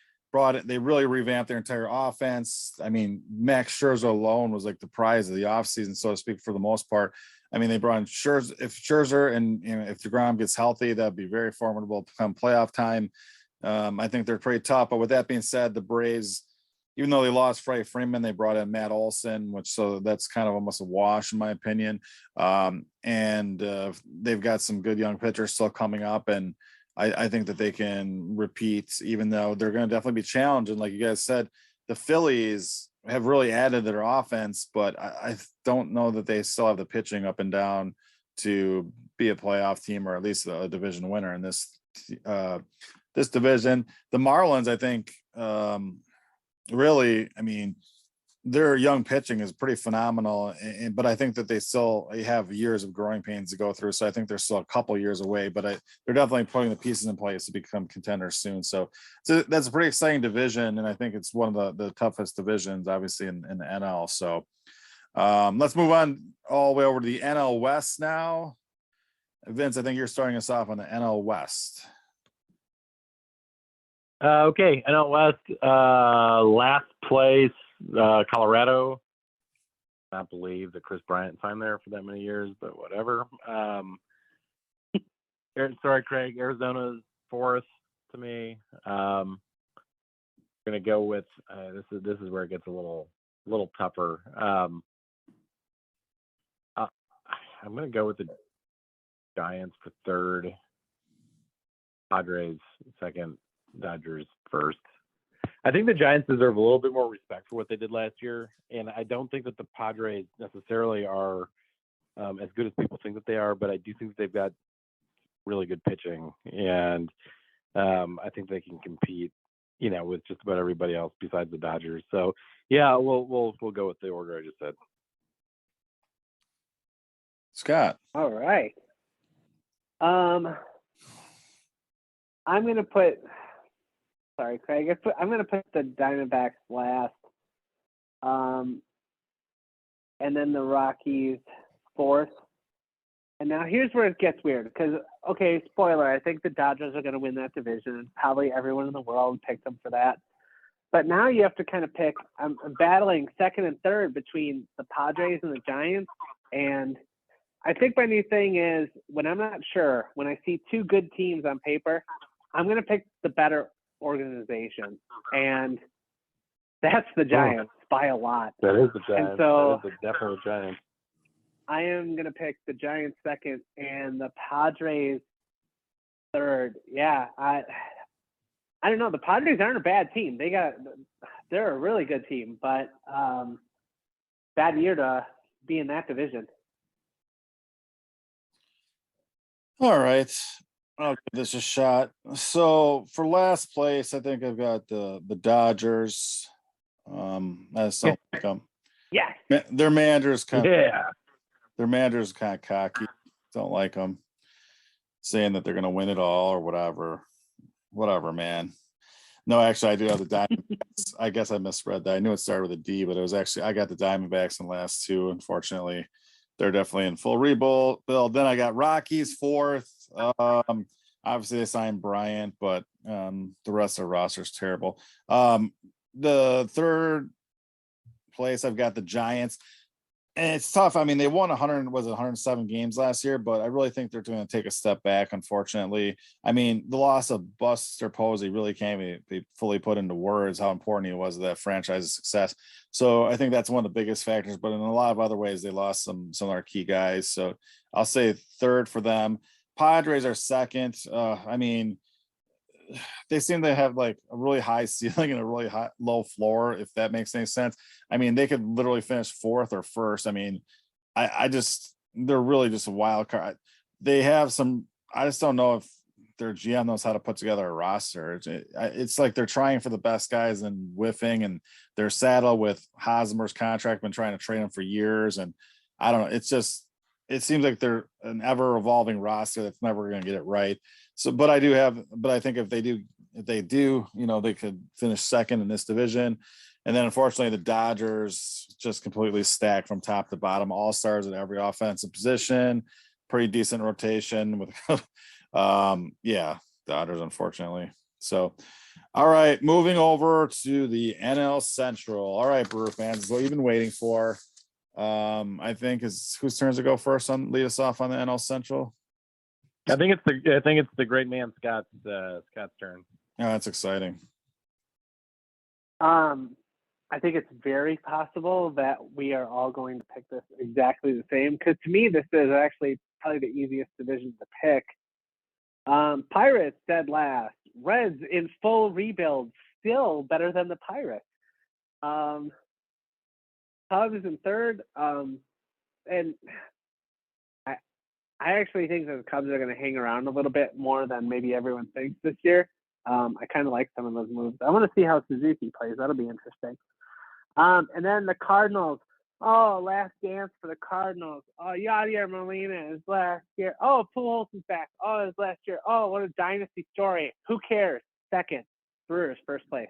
They really revamped their entire offense. I mean, Max Scherzer alone was like the prize of the offseason, so to speak, for the most part. I mean, they brought in Scherzer. If Scherzer and if DeGrom gets healthy, that'd be very formidable come playoff time. I think they're pretty tough. But with that being said, the Braves, even though they lost Freddie Freeman, they brought in Matt Olson, so that's kind of almost a wash in my opinion. They've got some good young pitchers still coming up, and I think that they can repeat, even though they're going to definitely be challenged. And like you guys said, the Phillies have really added to their offense, but I don't know that they still have the pitching up and down to be a playoff team or at least a division winner in this division. The Marlins, I think, really, I mean, their young pitching is pretty phenomenal, but I think that they still have years of growing pains to go through. So I think they're still a couple years away, but they're definitely putting the pieces in place to become contenders soon. So that's a pretty exciting division, and I think it's one of the toughest divisions, obviously, in the NL. So let's move on all the way over to the NL West now. Vince, I think you're starting us off on the NL West. Okay, NL West, last place, Colorado. I can't believe that Chris Bryant signed there for that many years, but whatever. Sorry, Craig. Arizona's fourth to me. I'm gonna go with this is where it gets a little tougher. I'm gonna go with the Giants for third, Padres second, Dodgers first. I think the Giants deserve a little bit more respect for what they did last year, and I don't think that the Padres necessarily are as good as people think that they are, but I do think that they've got really good pitching, and I think they can compete, with just about everybody else besides the Dodgers. So yeah, we'll go with the order I just said. Scott. All right. I'm gonna put. Sorry, Craig. I'm going to put the Diamondbacks last, and then the Rockies fourth. And now here's where it gets weird because, okay, spoiler, I think the Dodgers are going to win that division. Probably everyone in the world picked them for that. But now you have to kind of pick. I'm battling second and third between the Padres and the Giants. And I think my new thing is when I'm not sure, when I see two good teams on paper, I'm going to pick the better organization, and that's the Giants by a lot. That is the Giants. And so that is definitely the Giants. I am going to pick the Giants second and the Padres third. Yeah, I don't know. The Padres aren't a bad team. They're a really good team, but bad year to be in that division. All right. I'll give this a shot. So for last place, I think I've got the Dodgers. I just don't like them. Yeah. Their manager's kind of Yeah. cocky. Don't like them. Saying that they're going to win it all or whatever. Whatever, man. No, actually, I do have the Diamondbacks. I guess I misread that. I knew it started with a D, but it was actually I got the Diamondbacks in the last two. Unfortunately, they're definitely in full rebuild. Then I got Rockies fourth. Obviously they signed Bryant, but the rest of the roster is terrible. The third place I've got the Giants, and it's tough. I mean, they won 107 games last year, but I really think they're going to take a step back. Unfortunately, I mean, the loss of Buster Posey really can't be fully put into words how important he was to that franchise's success. So I think that's one of the biggest factors. But in a lot of other ways, they lost some of our key guys. So I'll say third for them. Padres are second. I mean, they seem to have like a really high ceiling and a really low floor, if that makes any sense. I mean, they could literally finish fourth or first. I mean, they're really just a wild card. They have I just don't know if their GM knows how to put together a roster. It's like they're trying for the best guys and whiffing, and they're saddled with Hosmer's contract, been trying to trade him for years. And I don't know. It seems like they're an ever evolving roster that's never going to get it right. So, but I think if they do, they could finish second in this division. And then unfortunately the Dodgers just completely stacked from top to bottom, all stars at every offensive position, pretty decent rotation with Dodgers, unfortunately. So all right, moving over to the NL Central. All right, Brewer fans, what you've been waiting for. I think is whose turns to go first on lead us off on the NL Central? I think it's the great man Scott's turn. Oh, that's exciting. I think it's very possible that we are all going to pick this exactly the same, because to me this is actually probably the easiest division to pick. Pirates dead last. Reds in full rebuild, still better than the Pirates. Cubs in third. And I actually think that the Cubs are going to hang around a little bit more than maybe everyone thinks this year. I kind of like some of those moves. I want to see how Suzuki plays. That'll be interesting. And then the Cardinals. Oh, last dance for the Cardinals. Oh, Yadier Molina is last year. Oh, Pujols is back. Oh, his last year. Oh, what a dynasty story. Who cares? Second. Brewers, first place.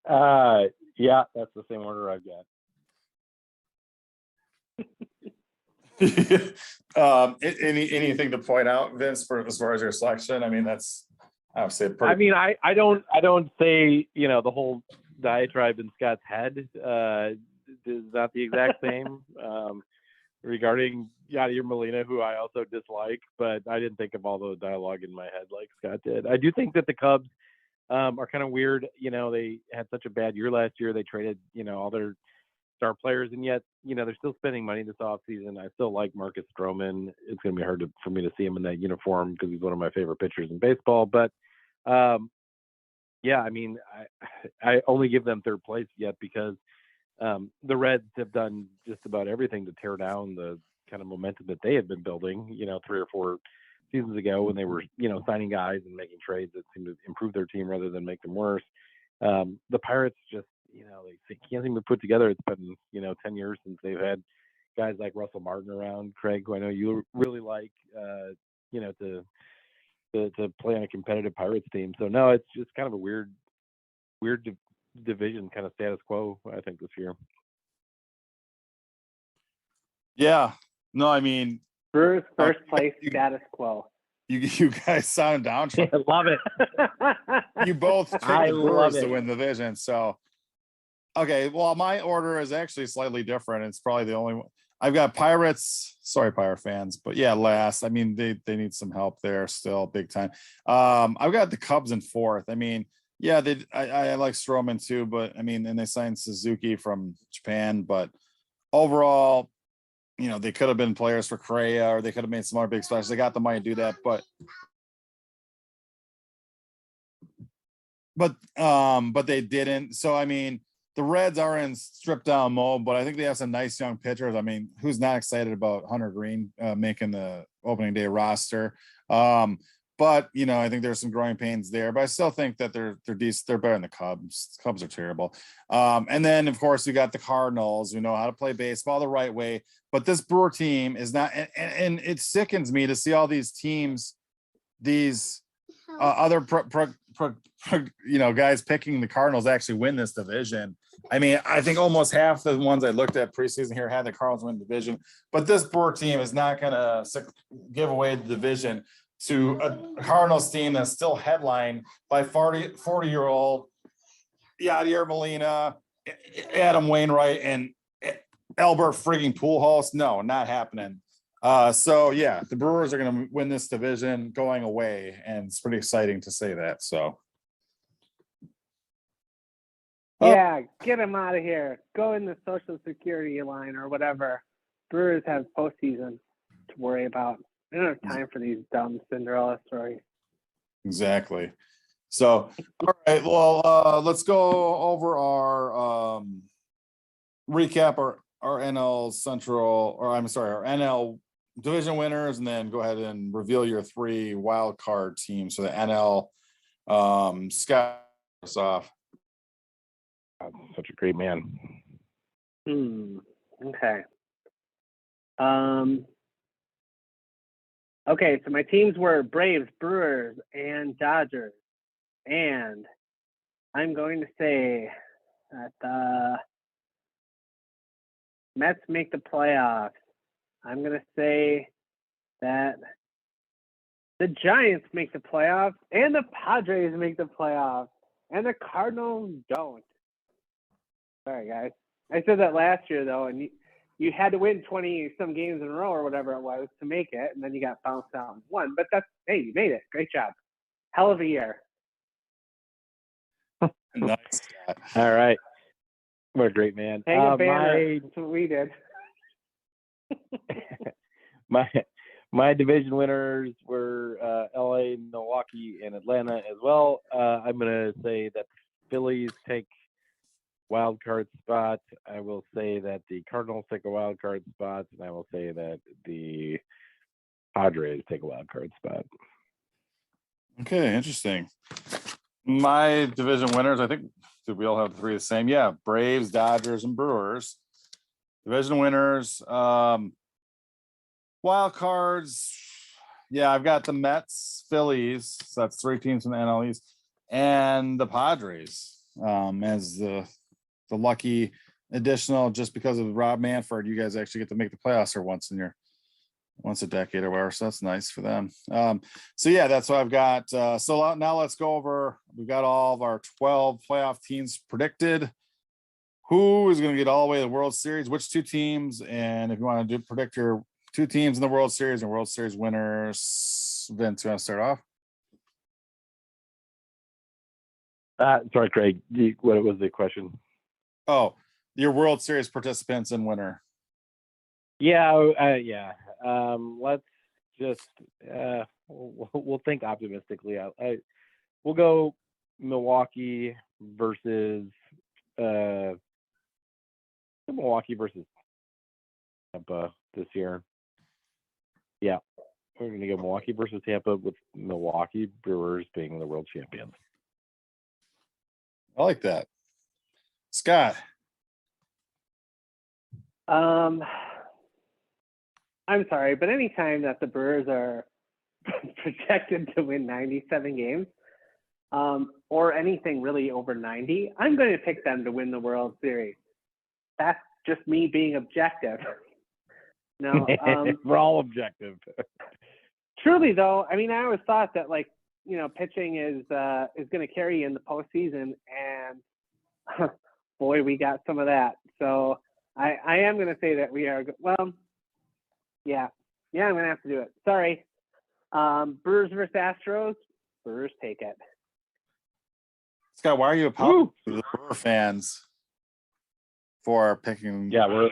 Yeah, that's the same order I've got. Anything to point out, Vince, for as far as your selection? I mean, that's obviously pretty. I mean, I don't say, the whole diatribe in Scott's head is not the exact same regarding Yadier Molina, who I also dislike, but I didn't think of all the dialogue in my head like Scott did. I do think that the Cubs are kind of weird. They had such a bad year last year. They traded, all their star players, and yet, they're still spending money this offseason. I still like Marcus Stroman. It's going to be hard for me to see him in that uniform because he's one of my favorite pitchers in baseball. But yeah, I mean, I only give them third place yet because the Reds have done just about everything to tear down the kind of momentum that they had been building, 3 or 4 seasons ago when they were, signing guys and making trades that seemed to improve their team rather than make them worse. The Pirates just, they can't seem to put together. It's been, 10 years since they've had guys like Russell Martin around, Craig, who I know you really like, to play on a competitive Pirates team. So no, it's just kind of a weird division, kind of status quo, I think, this year. Yeah, no, I mean, Brewers first place, status quo. You guys sound down. I love it. You both picked I the Brewers love to it. win the division. So, okay, well, my order is actually slightly different. It's probably the only one. I've got Pirates. Sorry, Pirate fans, but yeah, last. I mean, they need some help there still, big time. I've got the Cubs in fourth. I mean, yeah, I like Stroman too, but I mean, and they signed Suzuki from Japan, but overall, they could have been players for Correa, or they could have made some more big splashes. They got the money to do that, but they didn't. So I mean, the Reds are in stripped down mode, but I think they have some nice young pitchers. I mean, who's not excited about Hunter Green making the opening day roster? But I think there's some growing pains there. But I still think that they're decent. They're better than the Cubs. Cubs are terrible. And then of course you got the Cardinals, who know how to play baseball the right way. But this Brewer team is not, and it sickens me to see all these teams, these other guys picking the Cardinals actually win this division. I mean, I think almost half the ones I looked at preseason here had the Cardinals win the division, but this Brewer team is not going to give away the division to a Cardinals team that's still headlined by 40-year-old Yadier Molina, Adam Wainwright, and Albert frigging Pujols. No, not happening. So yeah, the Brewers are going to win this division going away, and it's pretty exciting to say that. So yeah, get him out of here. Go in the Social Security line or whatever. Brewers have postseason to worry about. They don't have time for these dumb Cinderella stories. Exactly. So, all right. Well, let's go over our recap our NL Central, or I'm sorry, our NL division winners, and then go ahead and reveal your 3 wild card teams. So the NL, Scott us off. Such a great man. Okay. Okay, so my teams were Braves, Brewers, and Dodgers. And I'm going to say that the Mets make the playoffs. I'm going to say that the Giants make the playoffs and the Padres make the playoffs and the Cardinals don't. Sorry, guys. I said that last year, though, and you had to win 20-some games in a row or whatever it was to make it, and then you got bounced out and won. But hey, you made it. Great job. Hell of a year. Nice. All right. What a great man. Hang a banner. That's what we did. My division winners were LA, Milwaukee, and Atlanta as well. I'm going to say that the Phillies take wild card spot. I will say that the Cardinals take a wild card spot, and I will say that the Padres take a wild card spot. Okay, interesting. My division winners, I think, did we all have three the same? Yeah, Braves, Dodgers, and Brewers. Division winners. Wild cards. Yeah, I've got the Mets, Phillies. So that's three teams from the NL East, and the Padres as the lucky additional, just because of Rob Manfred. You guys actually get to make the playoffs here once a decade or whatever. So that's nice for them. So yeah, that's what I've got. So now let's go over. We've got all of our 12 playoff teams predicted. Who is going to get all the way to the World Series? Which two teams? And if you want to predict your two teams in the World Series and World Series winners, Vince, you want to start off? Sorry, Craig. What was the question? Oh, your World Series participants and winner. Yeah. Let's just we'll think optimistically. We'll go Milwaukee versus Tampa this year. Yeah, we're going to go Milwaukee versus Tampa, with Milwaukee Brewers being the world champions. I like that. Scott. I'm sorry, but anytime that the Brewers are projected to win 97 games, or anything really over 90, I'm going to pick them to win the World Series. That's just me being objective. No, we're all objective. Truly, though, I mean, I always thought that, like, pitching is going to carry you in the postseason, and boy, we got some of that. So I am going to say that we are. Well, yeah, I'm going to have to do it. Sorry. Brewers versus Astros. Brewers take it. Scott, why are you apologizing to the Brewer fans for picking we're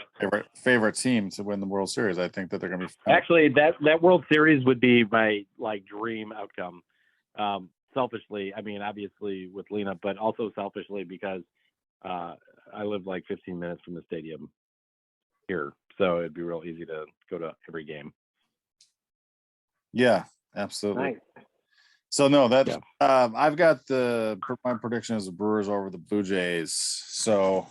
favorite team to win the World Series? I think that they're going to be actually that World Series would be my dream outcome. Selfishly, I mean, obviously with Lena, but also selfishly because I live like 15 minutes from the stadium here, so it'd be real easy to go to every game. Yeah, absolutely. Nice. So no, I've got my prediction is the Brewers over the Blue Jays. So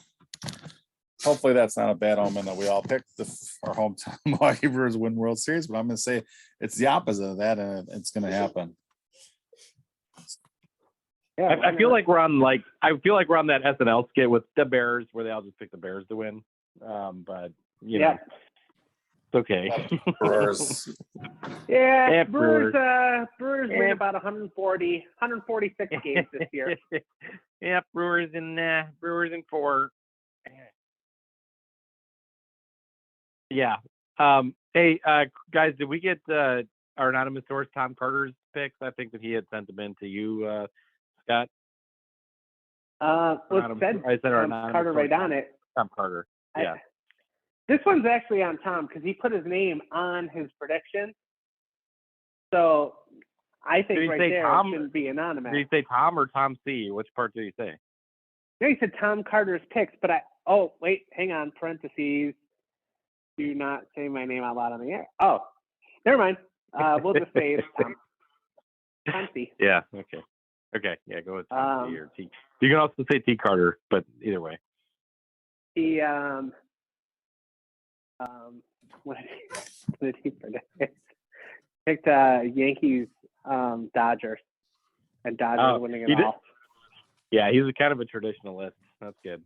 hopefully that's not a bad omen that we all picked our hometown Milwaukee Brewers win World Series, but I'm going to say it's the opposite of that, and it's going to happen. Yeah, I feel like we're on that SNL skit with the Bears where they all just pick the Bears to win. But know, it's okay. Brewers. Yeah, Brewers win about 146 games this year. Yeah, Brewers in 4. Yeah. Hey, guys, did we get our anonymous source Tom Carter's picks? I think that he had sent them in to you, Scott. I said Tom Carter right on it. Tom Carter. Yeah. This one's actually on Tom because he put his name on his prediction. So I think right there it shouldn't be anonymous. Did he say Tom or Tom C? Which part did he say? No, he said Tom Carter's picks, but wait, hang on, parentheses. Do not say my name out loud on the air. Oh, never mind. We'll just say it's Tom. Tom C. Yeah, okay. Yeah, go with Tom C or T. You can also say T Carter, but either way. He what did he predict? Picked Yankees, Dodgers. and Dodgers winning it all. Yeah, he's kind of a traditionalist. That's good.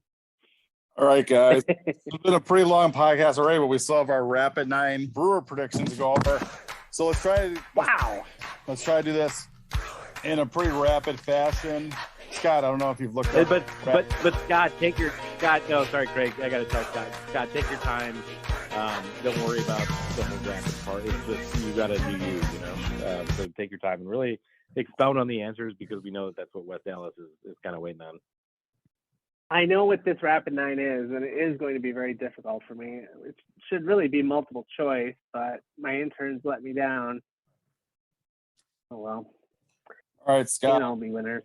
All right, guys. It's been a pretty long podcast already, but we still have our Rapid 9 Brewer predictions to go over. So let's try to do this in a pretty rapid fashion. Scott, I don't know if you've looked at but Scott, no, sorry, Craig. I got to tell Scott. Scott, take your time. Don't worry about the whole rapid part. It's just you got to do you know. So take your time and really expound on the answers because we know that's what West Dallas is kind of waiting on. I know what this Rapid 9 is, and it is going to be very difficult for me. It should really be multiple choice, but my interns let me down. Oh, well. All right, Scott. Can't all be winners.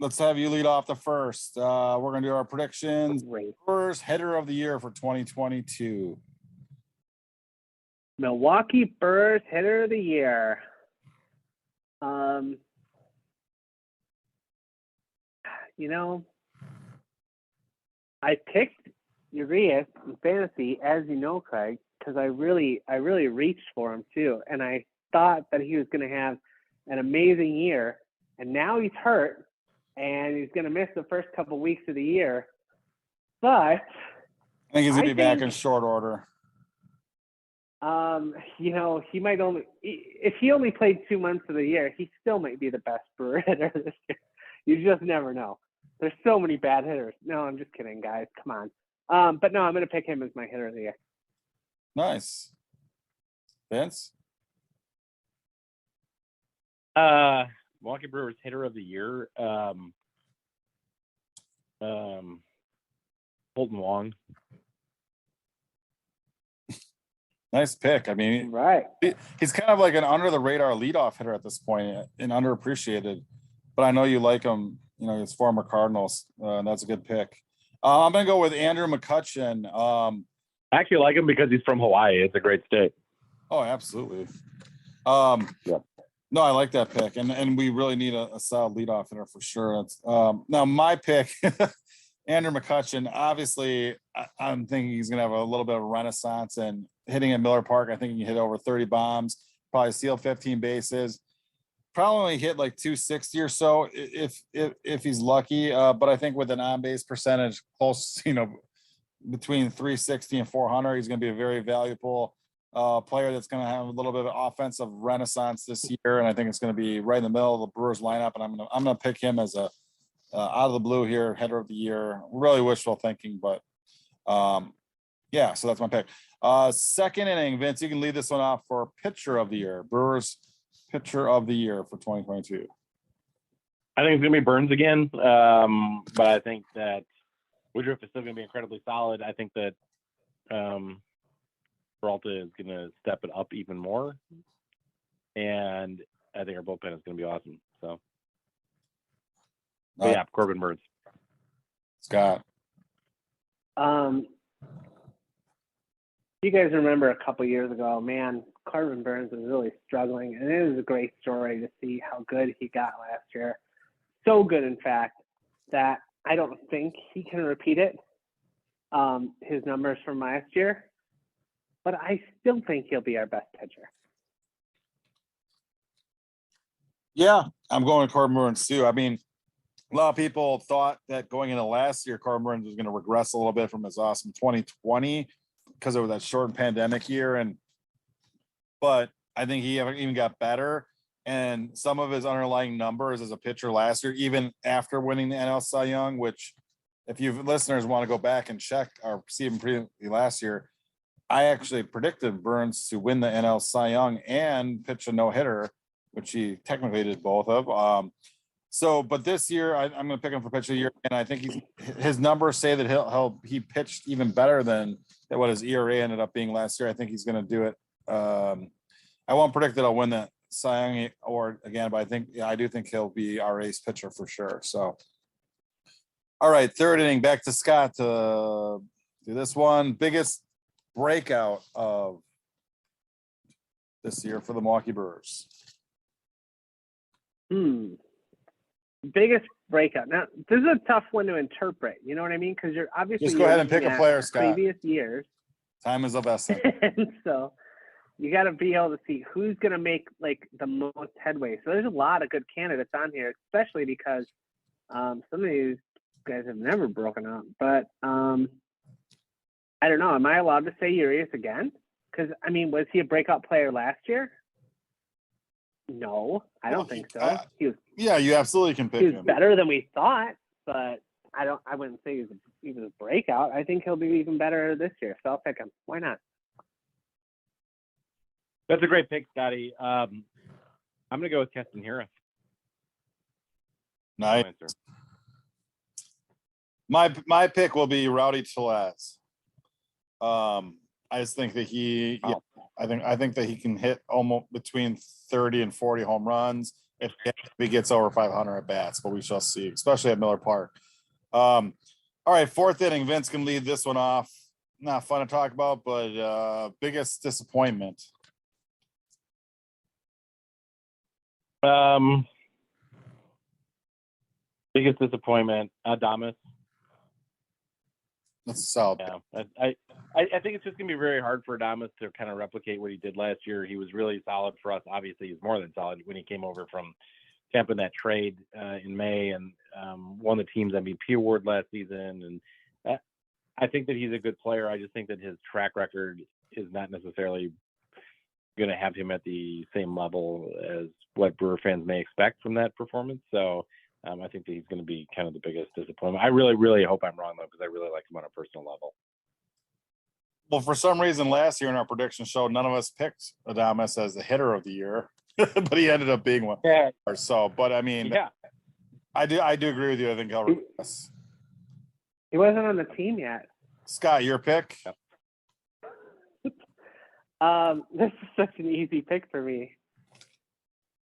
Let's have you lead off the first. We're going to do our predictions. Great. First hitter of the year for 2022. Milwaukee Brewers hitter of the year. I picked Urias in fantasy, as you know, Craig, because I really reached for him too, and I thought that he was going to have an amazing year, and now he's hurt, and he's going to miss the first couple weeks of the year. But I think he's going to be back in short order. He might if he only played 2 months of the year, he still might be the best Brewer hitter this year. You just never know. There's so many bad hitters. No, I'm just kidding, guys. Come on. But no, I'm going to pick him as my hitter of the year. Nice. Vince? Milwaukee Brewers hitter of the year. Colton Wong. Nice pick. I mean, right. He's kind of like an under the radar leadoff hitter at this point and underappreciated. But I know you like him. His former Cardinals. That's a good pick. I'm going to go with Andrew McCutchen. I actually like him because he's from Hawaii. It's a great state. Oh, absolutely. Yeah. No, I like that pick. And we really need a solid leadoff hitter for sure. Now, my pick, Andrew McCutchen, obviously, I'm thinking he's going to have a little bit of a renaissance. And hitting at Miller Park, I think he can hit over 30 bombs, probably steal 15 bases. Probably hit like 260 or so if he's lucky. But I think with an on-base percentage close, between 360 and 400, he's going to be a very valuable player that's going to have a little bit of offensive renaissance this year. And I think it's going to be right in the middle of the Brewers lineup. And I'm going to pick him as a out of the blue here, hitter of the year. Really wishful thinking, but so that's my pick. Second inning, Vince, you can lead this one off for pitcher of the year. Brewers pitcher of the year for 2022. I think it's going to be Burns again, but I think that Woodruff is still going to be incredibly solid. I think that Peralta is going to step it up even more, and I think our bullpen is going to be awesome. So, Corbin Burns. Scott. You guys remember a couple years ago, man, Corbin Burns was really struggling, and it was a great story to see how good he got last year. So good, in fact, that I don't think he can repeat it, his numbers from last year, but I still think he'll be our best pitcher. Yeah, I'm going to Corbin Burns too. I mean, a lot of people thought that going into last year, Corbin Burns was going to regress a little bit from his awesome 2020 because of that short pandemic year. But I think he even got better. And some of his underlying numbers as a pitcher last year, even after winning the NL Cy Young, which if you listeners want to go back and check or see him previously last year, I actually predicted Burns to win the NL Cy Young and pitch a no-hitter, which he technically did both of. But this year I'm going to pick him for pitcher of the year, and I think his numbers say that he pitched even better than what his ERA ended up being last year. I think he's going to do it. I won't predict that I'll win the Cy Young award again, but I do think he'll be our ace pitcher for sure. So, all right, third inning, back to Scott to do this one. Biggest breakout of this year for the Milwaukee Brewers. Biggest breakout. Now, this is a tough one to interpret. You know what I mean? Because you're obviously just go ahead and pick a player, Scott. Previous years. Time is of essence. And so, You got to be able to see who's going to make like the most headway. So there's a lot of good candidates on here, especially because some of these guys have never broken out. But I don't know. Am I allowed to say Urias again? Because, I mean, was he a breakout player last year? No, I don't think so. Yeah, you absolutely can pick he was him. better than we thought, but I wouldn't say he was a breakout. I think he'll be even better this year, so I'll pick him. Why not? That's a great pick, Scotty. I'm going to go with Kestenhira. Nice. My pick will be Rowdy Tellez. I just think that I think that he can hit almost between 30 and 40 home runs if he gets over 500 at bats, but we shall see, especially at Miller Park. All right, fourth inning. Vince can lead this one off. Not fun to talk about, but biggest disappointment. Biggest disappointment, Adames. That's solid. Yeah, I think it's just gonna be very hard for Adames to kind of replicate what he did last year. He was really solid for us. Obviously, he's more than solid when he came over from Tampa in that trade in May and won the team's MVP award last season. And I think that he's a good player. I just think that his track record is not necessarily going to have him at the same level as what Brewer fans may expect from that performance. So I think that he's going to be kind of the biggest disappointment. I really, really hope I'm wrong, though, because I really like him on a personal level. Well, for some reason, last year in our prediction show, none of us picked Adames as the hitter of the year, but he ended up being one. Yeah. Or so, but I mean, yeah, I do agree with you. I think he'll regress. He wasn't on the team yet. Scott, your pick? Yep. This is such an easy pick for me.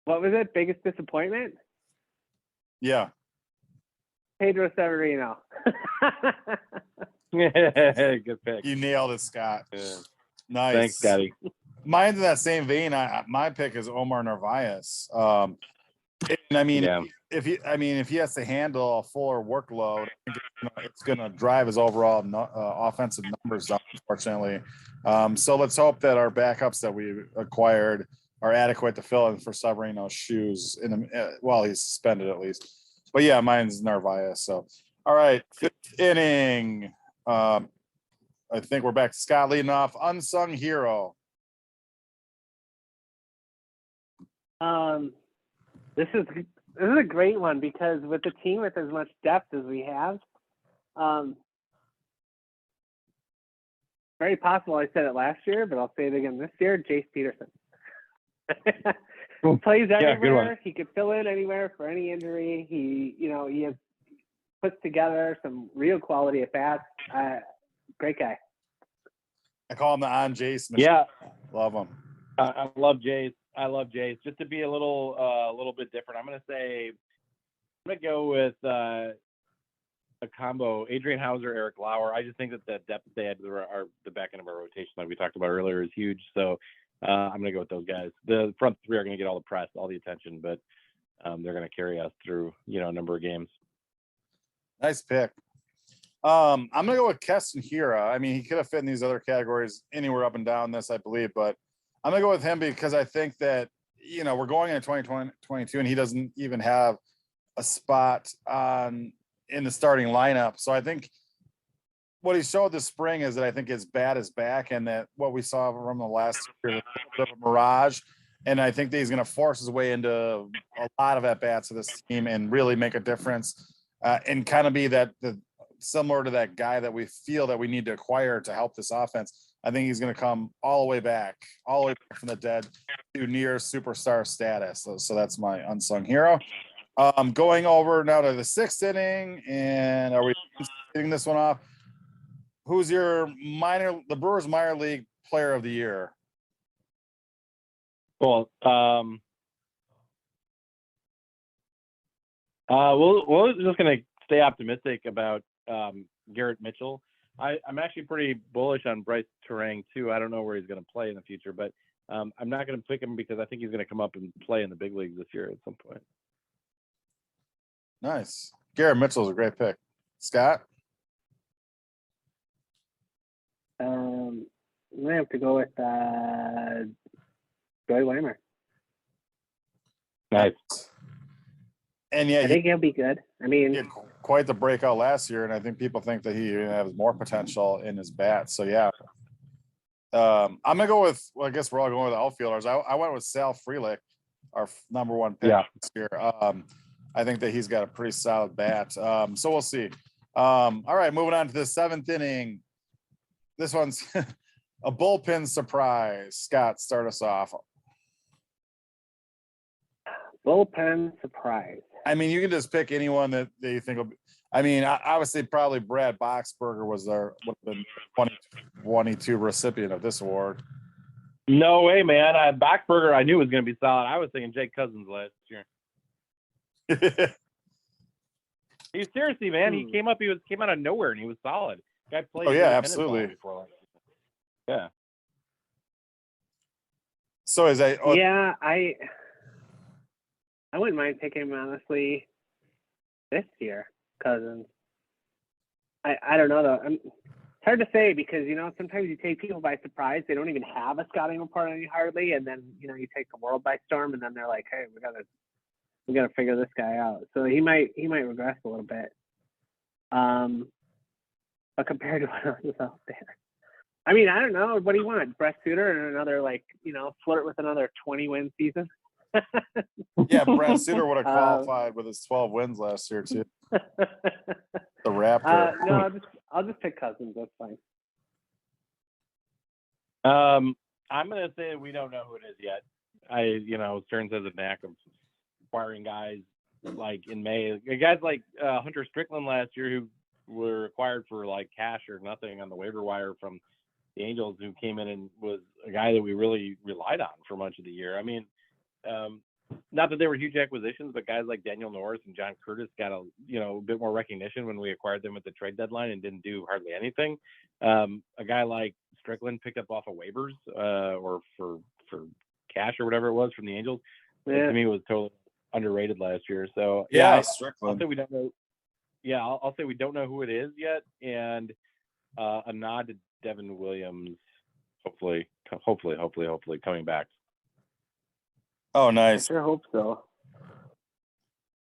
What was it? Biggest disappointment? Yeah. Pedro Severino. good pick. You nailed it, Scott. Yeah. Nice. Thanks, Scotty. Mine's in that same vein. My pick is Omar Narvaez. And I mean, Yeah. if he has to handle a fuller workload, I think it's going to drive his overall offensive numbers down, unfortunately. So let's hope that our backups that we acquired are adequate to fill in for Severino's shoes while he's suspended at least. But yeah, mine's Narvaez. So, all right, fifth inning. I think we're back to Scott leading off. Unsung hero. This is a great one because with the team with as much depth as we have, very possible I said it last year, but I'll say it again this year. Jase Peterson. He plays everywhere. He could fill in anywhere for any injury. He has puts together some real quality at bats. Great guy. I call him the on Jase machine. Yeah, Love him. I love Jase. Just to be a little bit different, I'm gonna go with a combo: Adrian Hauser, Eric Lauer. I just think that the depth they had to the back end of our rotation, like we talked about earlier, is huge. So I'm gonna go with those guys. The front three are gonna get all the press, all the attention, but they're gonna carry us through a number of games. Nice pick. I'm gonna go with Kestenhira. I mean, he could have fit in these other categories anywhere up and down this, I believe, but I'm gonna go with him because I think that we're going into 2022 and he doesn't even have a spot in the starting lineup. So I think what he showed this spring is that I think his bat is back, and that what we saw from the last year was a bit of a mirage. And I think that he's going to force his way into a lot of at bats of this team and really make a difference, and kind of be similar to that guy that we feel that we need to acquire to help this offense. I think he's going to come all the way back from the dead to near superstar status. So that's my unsung hero. Going over now to the sixth inning, and are we getting this one off? Who's the Brewers minor league player of the year? Cool. We're just gonna stay optimistic about Garrett Mitchell. I'm actually pretty bullish on Bryce Terang too. I don't know where he's going to play in the future, but I'm not going to pick him because I think he's going to come up and play in the big leagues this year at some point. Nice. Garrett Mitchell's a great pick. Scott? I'm gonna have to go with Joey Weimer. Nice. And yeah, I think he'll be good. I mean, he had quite the breakout last year, and I think people think that he has more potential in his bat. So yeah, I'm gonna go with. Well, I guess we're all going with the outfielders. I went with Sal Frelick, our number one pick this year. I think that he's got a pretty solid bat. So we'll see. All right, moving on to the seventh inning. This one's a bullpen surprise. Scott, start us off. bullpen surprise. I mean, you can just pick anyone that you think will be. I mean, obviously, probably Brad Boxberger would have been 2022 recipient of this award. No way, man. Boxberger, I knew was going to be solid. I was thinking Jake Cousins last year. He's seriously, man. He came out of nowhere and he was solid. Guy played. Oh yeah, absolutely. Before. Yeah. So is that? Oh, yeah, I wouldn't mind picking him honestly this year, Cousins. I don't know though. It's hard to say because sometimes you take people by surprise. They don't even have a scouting report on you hardly, and then you take the world by storm, and then they're like, hey, we gotta figure this guy out. So he might regress a little bit. But compared to what else is out there, I mean, I don't know. What do you want? Brett Suter and another flirt with another 20-win season? Yeah, Brett Suter would have qualified with his 12 wins last year too. The Raptor. No, I'll just pick Cousins. That's fine. I'm gonna say we don't know who it is yet. Stearns has a knack of acquiring guys like in May. Guys like Hunter Strickland last year who were acquired for like cash or nothing on the waiver wire from the Angels, who came in and was a guy that we really relied on for much of the year. I mean, not that they were huge acquisitions, but guys like Daniel Norris and John Curtis got a bit more recognition when we acquired them at the trade deadline and didn't do hardly anything. A guy like Strickland picked up off of waivers or for cash or whatever it was from the Angels. Yeah. To me, was totally underrated last year. So Strickland. I'll say we don't know. Yeah, I'll say we don't know who it is yet, and a nod to Devin Williams, hopefully coming back. Oh, nice. I sure hope so.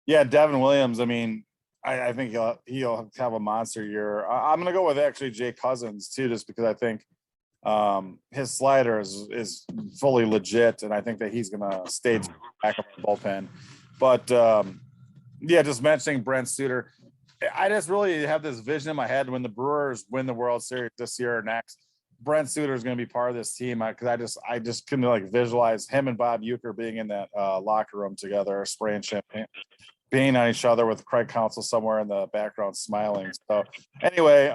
Yeah, Devin Williams. I mean, I think he'll have a monster year. I'm gonna go with actually Jake Cousins too, just because I think his slider is fully legit, and I think that he's gonna stay back up in the bullpen. But just mentioning Brent Suter, I just really have this vision in my head when the Brewers win the World Series this year or next. Brent Suter is going to be part of this team because I just couldn't visualize him and Bob Uecker being in that locker room together, spraying champagne, being on each other with Craig Counsell somewhere in the background smiling. So anyway,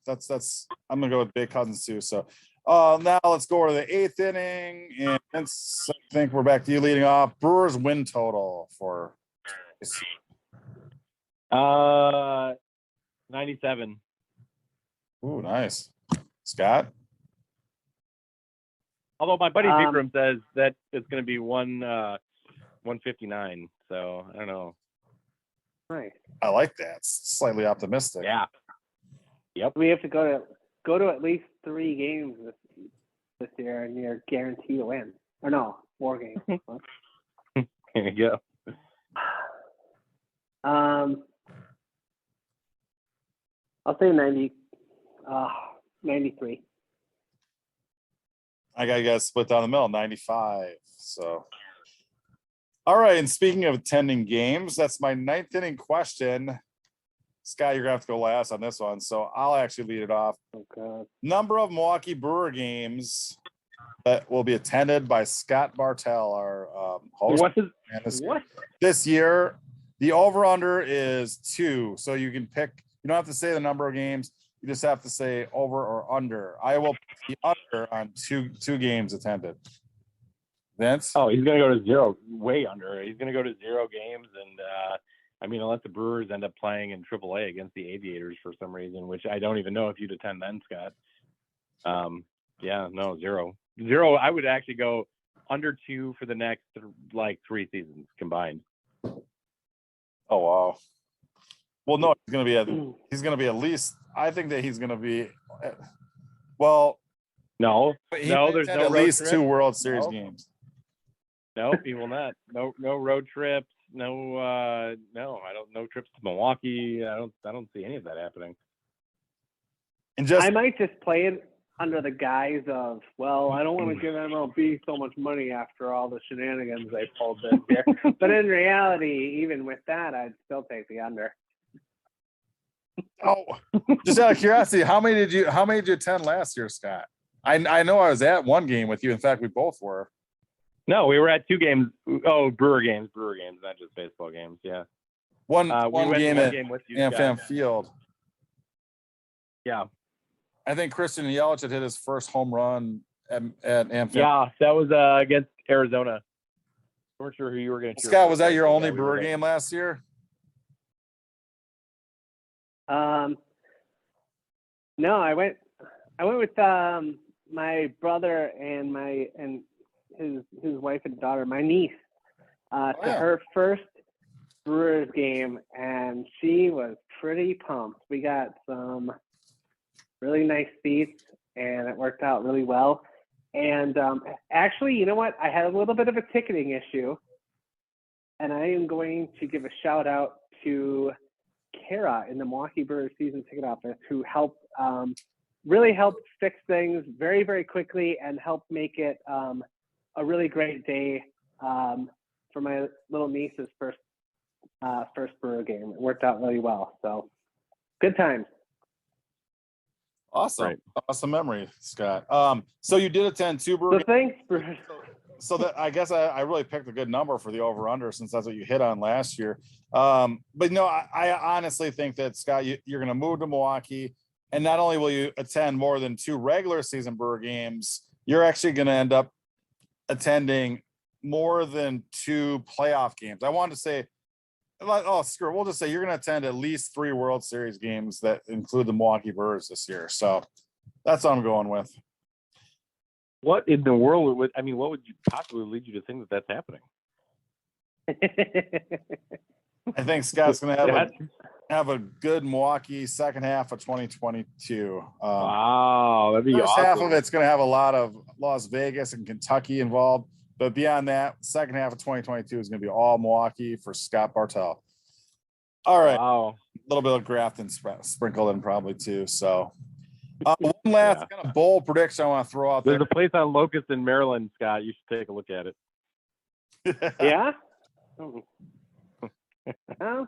that's I'm gonna go with Jake Cousins too. So now let's go to the 8th inning, and Vince, I think we're back to you leading off. Brewers win total for 97. Ooh, nice. Scott? Although my buddy Vikram says that it's going to be 159. So I don't know. Nice. I like that. It's slightly optimistic. Yeah. Yep. We have to go to at least 3 games this year, and you're guaranteed to win. Or no, 4 games. There you go. I'll say 93. I got you guys split down the middle, 95. So, all right. And speaking of attending games, that's my 9th inning question. Scott, you're gonna have to go last on this one, so I'll actually lead it off. Okay. Number of Milwaukee Brewer games that will be attended by Scott Bartell, our host. What? This year, the over/under is 2, so you can pick. You don't have to say the number of games. You just have to say over or under. I will be under on two games attended. Vince? Oh, he's going to go to 0, way under. He's going to go to 0 games, and unless the Brewers end up playing in AAA against the Aviators for some reason, which I don't even know if you'd attend then, Scott. 0. 0. I would actually go under 2 for the next 3 seasons combined. Oh wow. Well, no, he's going to be at least. I think that he's going to be. Well, No, But he no, might there's attend no at road least trip. 2 World Series Nope. games. No, he will not. No road trips. No, I don't. No trips to Milwaukee. I don't see any of that happening. And just I might just play it under the guise of, well, I don't want to give MLB so much money after all the shenanigans they pulled this year. But in reality, even with that, I'd still take the under. just out of curiosity, how many did you attend last year, Scott? I know I was at one game with you. In fact, we both were. No, we were at 2 games. Oh, Brewer games, not just baseball games. Yeah. One We went game to one at game with you AmFam guys. Field. Yeah. I think Christian Yelich had hit his first home run at AmFam. Yeah, that was against Arizona. I weren't sure who you were going to cheer Scott, for, was that your but only yeah, we were Brewer there. game last year? No, I went with my brother and his wife and daughter, my niece, to her first Brewers game, and she was pretty pumped. We got some really nice seats, and it worked out really well. And actually, you know what? I had a little bit of a ticketing issue, and I am going to give a shout out to Kara in the Milwaukee Brewers season ticket office, who really helped fix things very, very quickly and helped make it a really great day for my little niece's first Brewer game. It worked out really well. So good times. Awesome. Right. Awesome memory, Scott. So you did attend 2 Brewer So thanks, Brewers. So that I guess I really picked a good number for the over-under, since that's what you hit on last year. But no, I honestly think that, Scott, you're going to move to Milwaukee, and not only will you attend more than 2 regular season Brewer games, you're actually going to end up attending more than 2 playoff games. I wanted to say, screw it. We'll just say you're going to attend at least 3 World Series games that include the Milwaukee Brewers this year. So that's what I'm going with. What in the world what would you possibly lead you to think that that's happening? I think Scott's going to have a good Milwaukee second half of 2022. Wow, that'd be First awesome. half of it's going to have a lot of Las Vegas and Kentucky involved, but beyond that, second half of 2022 is going to be all Milwaukee for Scott Bartel. All right, Wow. a little bit of Grafton sprinkled in probably too. So one last kind of bold prediction I want to throw out there. There's a place on Locust in Maryland, Scott. You should take a look at it. Yeah? Well,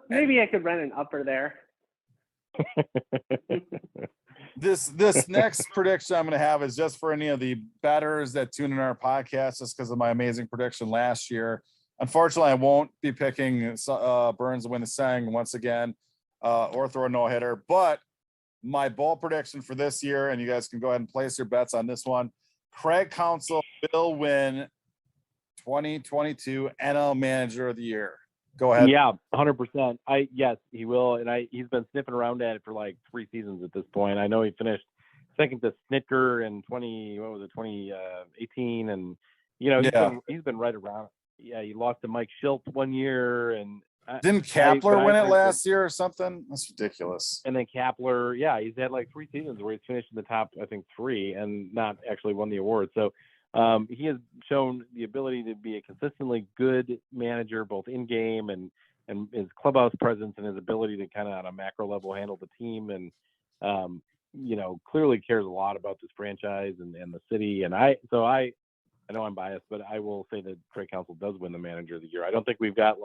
maybe I could rent an upper there. This next prediction I'm going to have is just for any of the bettors that tune in our podcast, just because of my amazing prediction last year. Unfortunately, I won't be picking Burns to win the Cy once again, or throw a no-hitter. But my bold prediction for this year, and you guys can go ahead and place your bets on this one, Craig Counsell will win 2022 NL Manager of the Year. Go ahead. Yeah, 100%. Yes, he will, and he's been sniffing around at it for like 3 seasons at this point. I know he finished second to Snitker in 2018, and he's been right around. Yeah, he lost to Mike Schilt one year, and didn't Kapler win it last year or something? That's ridiculous. And then Kapler, he's had like 3 seasons where he's finished in the top, I think 3, and not actually won the award. So he has shown the ability to be a consistently good manager, both in game and his clubhouse presence, and his ability to kind of on a macro level handle the team, and clearly cares a lot about this franchise and the city. And I know I'm biased, but I will say that Craig Counsell does win the Manager of the Year. I don't think we've got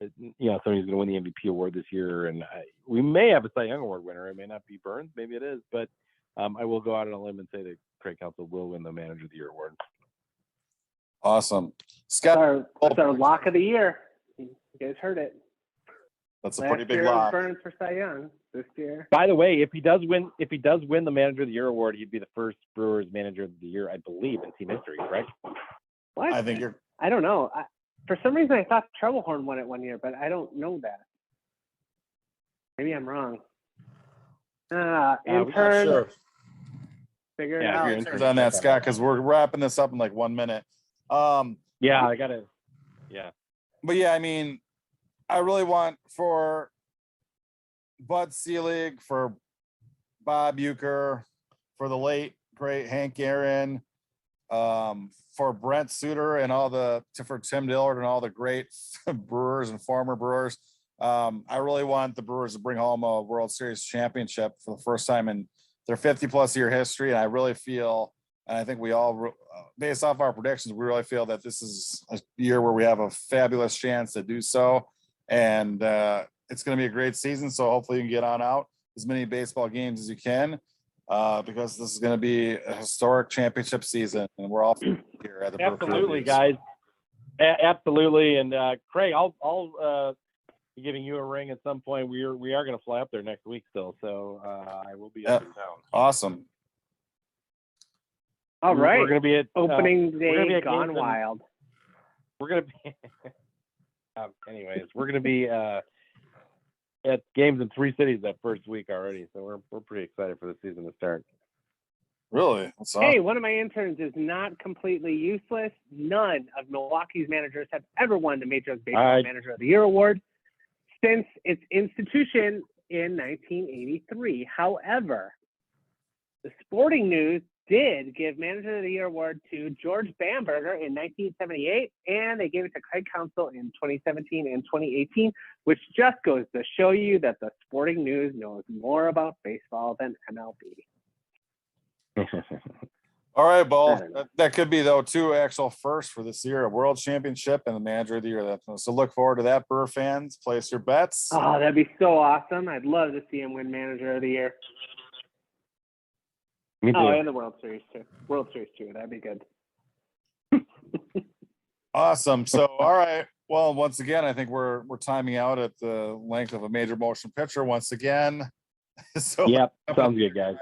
somebody's going to win the MVP award this year, and we may have a Cy Young Award winner. It may not be Burns, maybe it is, but I will go out on a limb and say that Craig Counsell will win the Manager of the Year award. Awesome, Scott. That's our lock of the year. You guys heard it. That's a Last pretty big year lock. Burns for Cy Young. This year. By the way, if he does win the Manager of the Year award, he'd be the first Brewers Manager of the Year, I believe, in team history, correct? What? I think I don't know. For some reason, I thought Troublehorn won it one year, but I don't know that. Maybe I'm wrong. Intern. Sure. Figure it out. Turns on that, Scott, because we're wrapping this up in like 1 minute. I gotta. Yeah. But yeah, I mean, I really want for Bud Selig, for Bob Uecker, for the late great Hank Aaron, for Brent Suter and for Tim Dillard and all the great brewers and former brewers. I really want the Brewers to bring home a World Series championship for the first time in their 50-plus year history. And I really feel, and I think we all, based off our predictions, we really feel that this is a year where we have a fabulous chance to do so. And it's going to be a great season. So hopefully you can get on out as many baseball games as you can, because this is going to be a historic championship season. And we're all here at the Brew Crew Absolutely, Reviews. guys. Absolutely. And Craig, I'll be giving you a ring at some point. We are going to fly up there next week still. So I will be up in town. Awesome. All right. We're going to be at opening day gone gone wild. We're going to be anyways, we're going to be at games in 3 cities that first week already. So we're pretty excited for the season to start. Really? That's awesome. Hey, one of my interns is not completely useless. None of Milwaukee's managers have ever won the Major League Baseball Manager of the Year award since its institution in 1983. However, the Sporting News did give Manager of the Year award to George Bamberger in 1978, and they gave it to Craig Counsell in 2017 and 2018, which just goes to show you that the Sporting News knows more about baseball than MLB. All right, Ball. That could be, though, 2 actual firsts for this year, a World Championship and the Manager of the Year. So look forward to that, Brewer fans. Place your bets. Oh, that'd be so awesome. I'd love to see him win Manager of the Year. Me too. Oh, and the World Series too. That'd be good. Awesome. So, all right. Well, once again, I think we're timing out at the length of a major motion picture once again. So yep, sounds good, guys.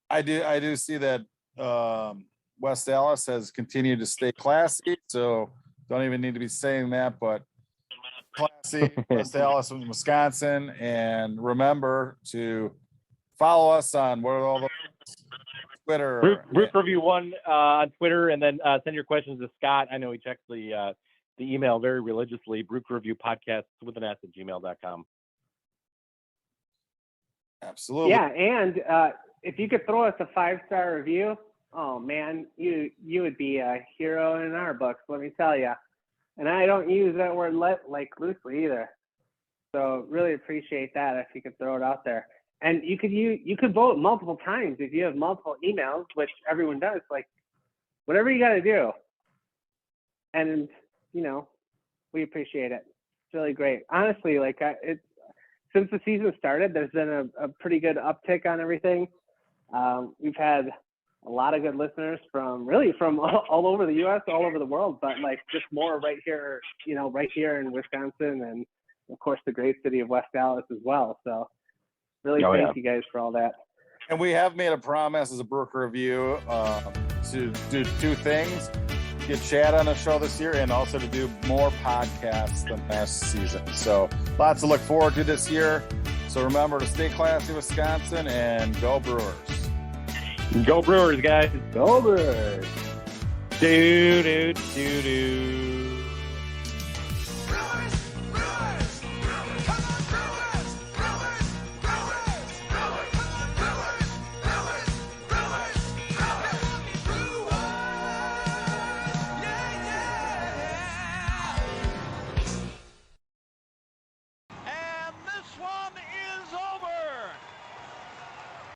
I do see that West Dallas has continued to stay classy. So don't even need to be saying that, but classy, West Dallas, Wisconsin, and remember to follow us on what are all the Twitter. Brew Crew Review 1 on Twitter, and then send your questions to Scott. I know he checks the email very religiously. Brew Crew Review Podcast with an S at gmail.com. Absolutely. Yeah, and if you could throw us a 5-star review, oh man, you would be a hero in our books. Let me tell you. And I don't use that word like loosely either. So really appreciate that if you could throw it out there. And you could vote multiple times if you have multiple emails, which everyone does. Like, whatever you got to do. And we appreciate it. It's really great. Honestly, since the season started, there's been a pretty good uptick on everything. We've had a lot of good listeners from all over the U.S., all over the world, but just more right here in Wisconsin, and of course the great city of West Dallas as well. So. Really thank you guys for all that. And we have made a promise as a Brew Crew Review to do 2 things: get Chad on the show this year, and also to do more podcasts than last season. So lots to look forward to this year. So remember to stay classy, Wisconsin, and go Brewers. Go Brewers, guys. Go Brewers. Do.